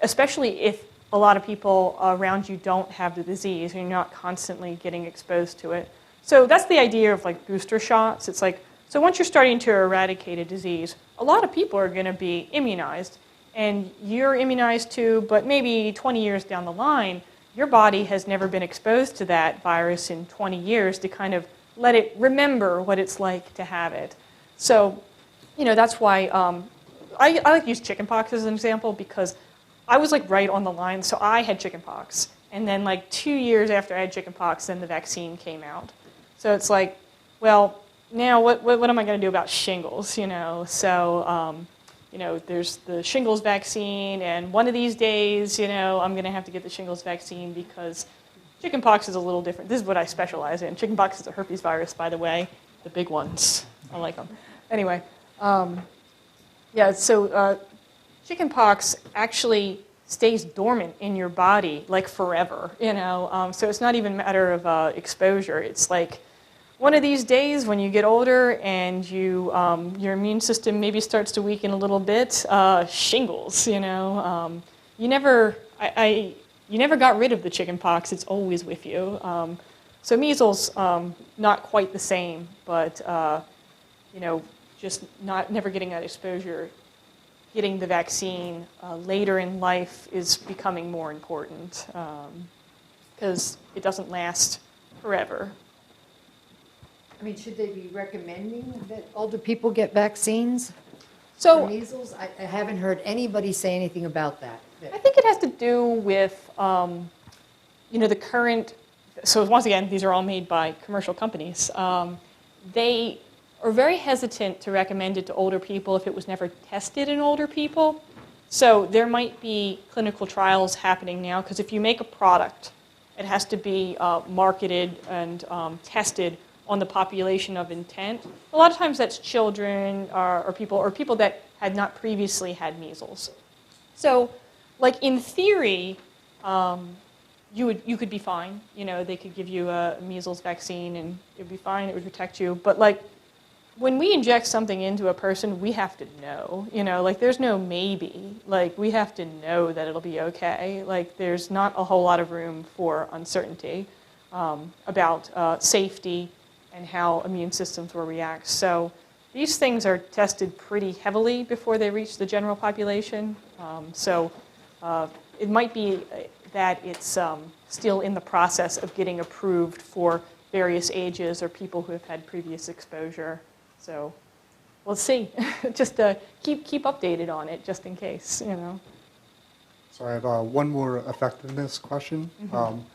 Speaker 2: especially if a lot of people around you don't have the disease and you're not constantly getting exposed to it. So that's the idea of like booster shots. It's like, so once you're starting to eradicate a disease, a lot of people are going to be immunized, and you're immunized too, but maybe 20 years down the line, your body has never been exposed to that virus in 20 years to kind of let it remember what it's like to have it. So, you know, that's why I like to use chickenpox as an example, because I was like right on the line. So I had chickenpox, and then like 2 years after I had chickenpox, then the vaccine came out. So it's like, well, now what am I going to do about shingles, you know? So, you know, there's the shingles vaccine, and one of these days, you know, I'm going to have to get the shingles vaccine because chickenpox is a little different. This is what I specialize in. Chickenpox is a herpes virus, by the way, the big ones. I like them. Anyway, yeah, so chickenpox actually stays dormant in your body like forever, you know? So it's not even a matter of exposure. It's like, one of these days when you get older and you, your immune system maybe starts to weaken a little bit, shingles, you know. You never got rid of the chicken pox. It's always with you. So measles, not quite the same, but, you know, just never getting that exposure. Getting the vaccine later in life is becoming more important because it doesn't last forever.
Speaker 5: I mean, should they be recommending that older people get vaccines
Speaker 2: So
Speaker 5: for measles? I haven't heard anybody say anything about that.
Speaker 2: I think it has to do with, you know, the current. So once again, these are all made by commercial companies. They are very hesitant to recommend it to older people if it was never tested in older people. So there might be clinical trials happening now, because if you make a product, it has to be marketed and tested on the population of intent. A lot of times that's children or people that had not previously had measles. So, like in theory, you could be fine. You know, they could give you a measles vaccine and it would be fine. It would protect you. But like when we inject something into a person, we have to know. You know, like there's no maybe. Like we have to know that it'll be okay. Like there's not a whole lot of room for uncertainty about safety and how immune systems will react. So these things are tested pretty heavily before they reach the general population. So it might be that it's still in the process of getting approved for various ages or people who have had previous exposure. So we'll see. Just keep updated on it, just in case, you know.
Speaker 13: So I have one more effectiveness question.
Speaker 2: Mm-hmm.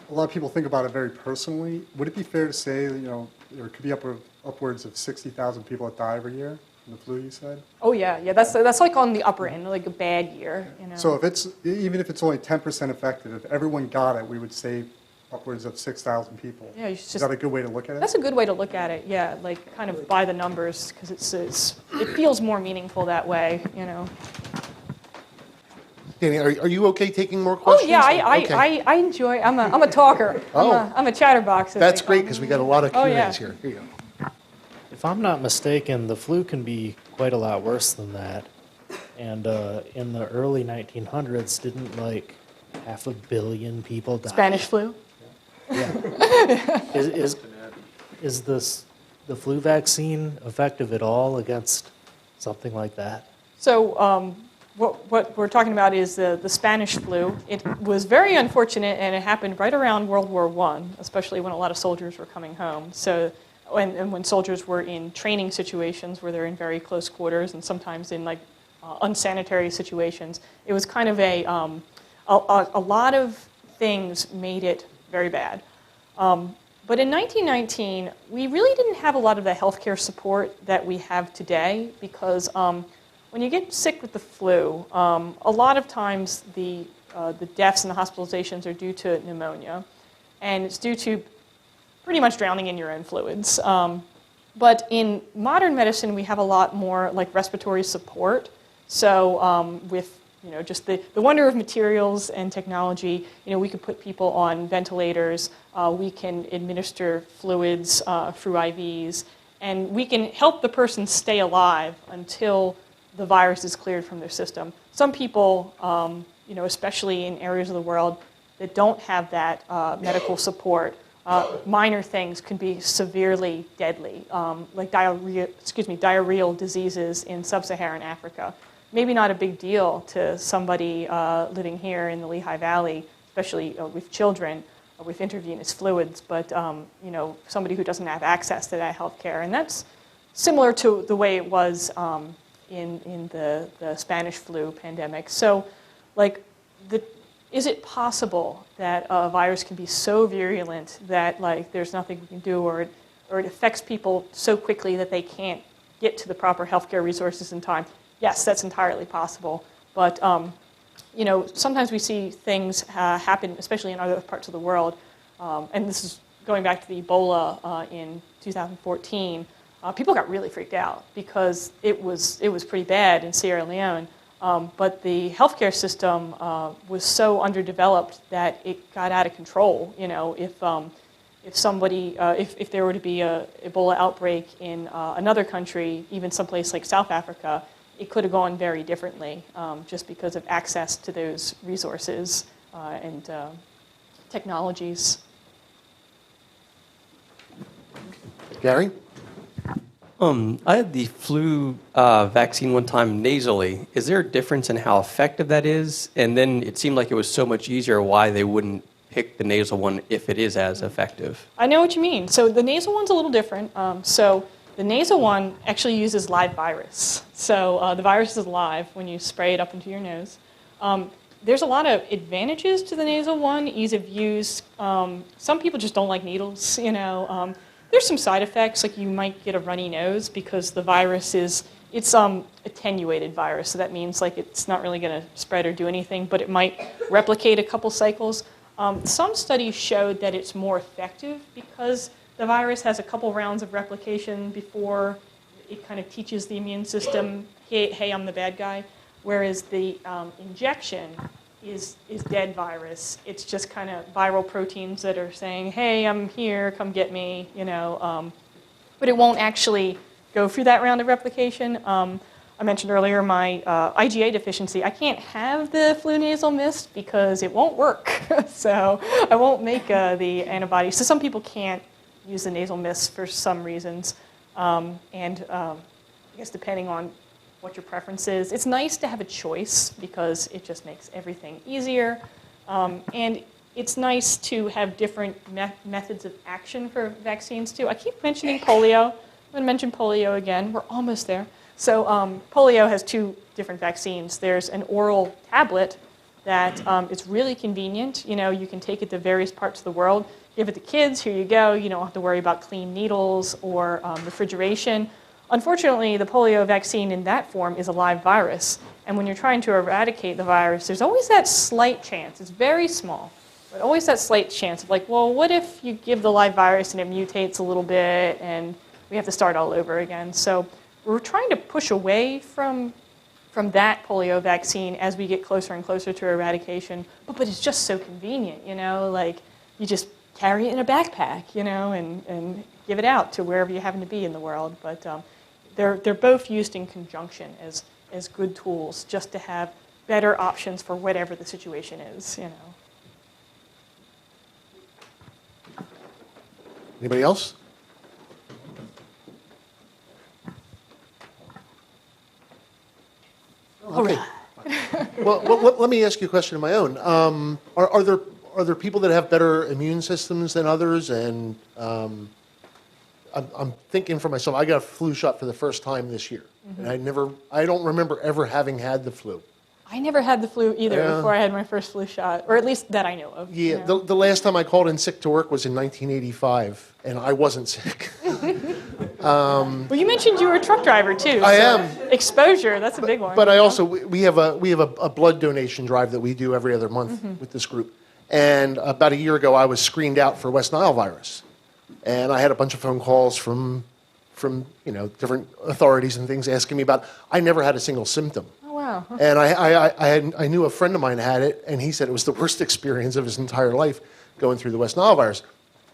Speaker 13: A lot of people think about it very personally. Would it be fair to say that, you know, there could be upwards of 60,000 people that die every year from the flu, you said?
Speaker 2: Oh yeah, that's like on the upper end, like a bad year, you know.
Speaker 13: So even if it's only 10% effective, if everyone got it, we would save upwards of 6,000 people.
Speaker 2: Yeah,
Speaker 13: Is that a good way to look at it?
Speaker 2: That's a good way to look at it, yeah, like kind of by the numbers, because it feels more meaningful that way, you know.
Speaker 1: Danny, are you okay taking more questions?
Speaker 2: Oh yeah,
Speaker 1: Okay.
Speaker 2: I enjoy. I'm a talker.
Speaker 1: Oh.
Speaker 2: I'm a chatterbox.
Speaker 1: That's great, because we got a lot of Q&As
Speaker 2: yeah.
Speaker 1: here. Here you go.
Speaker 14: If I'm not mistaken, the flu can be quite a lot worse than that. And in the early 1900s, didn't like 500 million people die?
Speaker 2: Spanish flu.
Speaker 14: Yeah. Is the flu vaccine effective at all against something like that?
Speaker 2: So what we're talking about is the Spanish flu. It was very unfortunate, and it happened right around World War I, especially when a lot of soldiers were coming home. So when soldiers were in training situations where they're in very close quarters and sometimes in like unsanitary situations, it was kind of a lot of things made it very bad. But in 1919, we really didn't have a lot of the healthcare support that we have today, because when you get sick with the flu, a lot of times the deaths and the hospitalizations are due to pneumonia, and it's due to pretty much drowning in your own fluids. But in modern medicine, we have a lot more like respiratory support. So with just the wonder of materials and technology, we could put people on ventilators, we can administer fluids through IVs, and we can help the person stay alive until the virus is cleared from their system. Some people, especially in areas of the world that don't have that medical support, minor things can be severely deadly, like diarrheal diseases in sub-Saharan Africa. Maybe not a big deal to somebody living here in the Lehigh Valley, especially with children with intravenous fluids, but somebody who doesn't have access to that health care. And that's similar to the way it was in the Spanish flu pandemic. So, is it possible that a virus can be so virulent that there's nothing we can do, or it affects people so quickly that they can't get to the proper healthcare resources in time? Yes, that's entirely possible. But sometimes we see things happen, especially in other parts of the world. And this is going back to the Ebola in 2014. People got really freaked out because it was pretty bad in Sierra Leone. But the healthcare system was so underdeveloped that it got out of control. If there were to be a Ebola outbreak in another country, even someplace like South Africa, it could have gone very differently, just because of access to those resources and technologies.
Speaker 1: Gary?
Speaker 15: I had the flu vaccine one time nasally. Is there a difference in how effective that is? And then it seemed like it was so much easier why they wouldn't pick the nasal one if it is as effective.
Speaker 2: I know what you mean. So the nasal one's a little different. The nasal one actually uses live virus. So the virus is live when you spray it up into your nose. There's a lot of advantages to the nasal one, ease of use. Some people just don't like needles, There's some side effects, like you might get a runny nose because the virus it's attenuated virus. So that means it's not really going to spread or do anything, but it might replicate a couple cycles. Some studies showed that it's more effective because the virus has a couple rounds of replication before it kind of teaches the immune system, hey, I'm the bad guy. Whereas the injection is dead virus. It's just kind of viral proteins that are saying, hey, I'm here, come get me, but it won't actually go through that round of replication. I mentioned earlier my IgA deficiency. I can't have the flu nasal mist because it won't work. So I won't make the antibodies. So some people can't use the nasal mist for some reasons. I guess depending on what your preference is. It's nice to have a choice because it just makes everything easier. And it's nice to have different methods of action for vaccines too. I keep mentioning polio. I'm going to mention polio again. We're almost there. So polio has two different vaccines. There's an oral tablet that is really convenient. You can take it to various parts of the world. Give it to kids, here you go. You don't have to worry about clean needles or refrigeration. Unfortunately, the polio vaccine in that form is a live virus. And when you're trying to eradicate the virus, there's always that slight chance. It's very small, but always that slight chance of what if you give the live virus and it mutates a little bit and we have to start all over again? So we're trying to push away from that polio vaccine as we get closer and closer to eradication. But it's just so convenient, you just carry it in a backpack, and give it out to wherever you happen to be in the world. But they're both used in conjunction as good tools just to have better options for whatever the situation is,
Speaker 1: Anybody else? Okay. Well, let me ask you a question of my own. Are there people that have better immune systems than others? And I'm thinking for myself, I got a flu shot for the first time this year.
Speaker 2: Mm-hmm.
Speaker 1: And I don't remember ever having had the flu.
Speaker 2: I never had the flu either before I had my first flu shot, or at least that I know of.
Speaker 1: Yeah, the last time I called in sick to work was in 1985, and I wasn't sick.
Speaker 2: Well, you mentioned you were a truck driver too.
Speaker 1: I
Speaker 2: so
Speaker 1: am.
Speaker 2: Exposure, that's a big one.
Speaker 1: But I also, we have a blood donation drive that we do every other month with this group. And about a year ago, I was screened out for West Nile virus. And I had a bunch of phone calls from different authorities and things asking me about, I never had a single symptom.
Speaker 2: Oh, wow.
Speaker 1: And I knew a friend of mine had it, and he said it was the worst experience of his entire life going through the West Nile virus.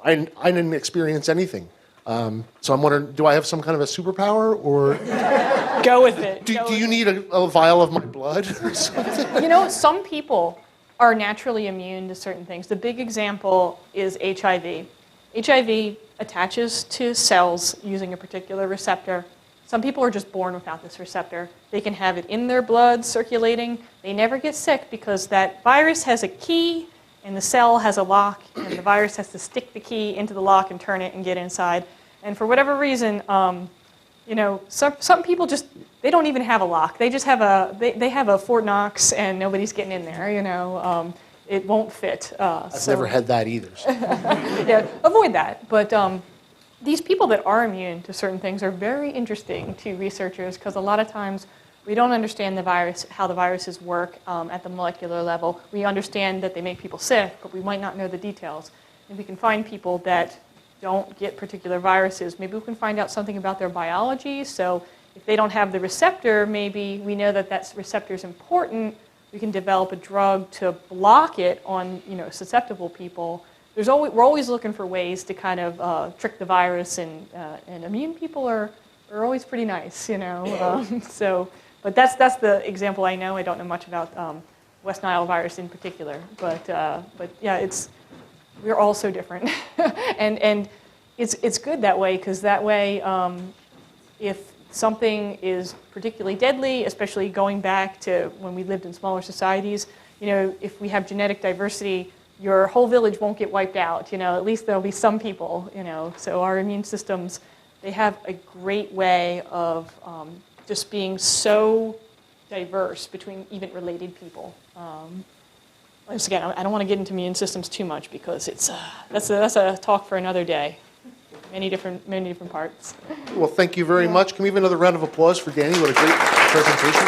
Speaker 1: I didn't experience anything. So I'm wondering, do I have some kind of a superpower, or
Speaker 2: Go with it.
Speaker 1: do you need a vial of my blood or something?
Speaker 2: You know, some people are naturally immune to certain things. The big example is HIV. HIV attaches to cells using a particular receptor. Some people are just born without this receptor. They can have it in their blood circulating. They never get sick because that virus has a key and the cell has a lock, and the virus has to stick the key into the lock and turn it and get inside. And for whatever reason, some people just, they don't even have a lock. They just have they have a Fort Knox and nobody's getting in there, It won't fit.
Speaker 1: I've never had that either. So.
Speaker 2: Yeah, avoid that. But these people that are immune to certain things are very interesting to researchers because a lot of times we don't understand the virus, how the viruses work at the molecular level. We understand that they make people sick, but we might not know the details. And we can find people that don't get particular viruses. Maybe we can find out something about their biology. So if they don't have the receptor, maybe we know that that receptor is important. We can develop a drug to block it on susceptible people. We're always looking for ways to kind of trick the virus, and immune people are always pretty nice, But that's the example I know. I don't know much about West Nile virus in particular, but yeah, we're all so different, and it's good that way because that way, if something is particularly deadly, especially going back to when we lived in smaller societies, if we have genetic diversity, your whole village won't get wiped out. At least there'll be some people. So our immune systems, they have a great way of just being so diverse between even related people. Once again, I don't want to get into immune systems too much because that's a talk for another day. Many different parts.
Speaker 1: Well, thank you very much. Can we have another round of applause for Danny? What a great presentation.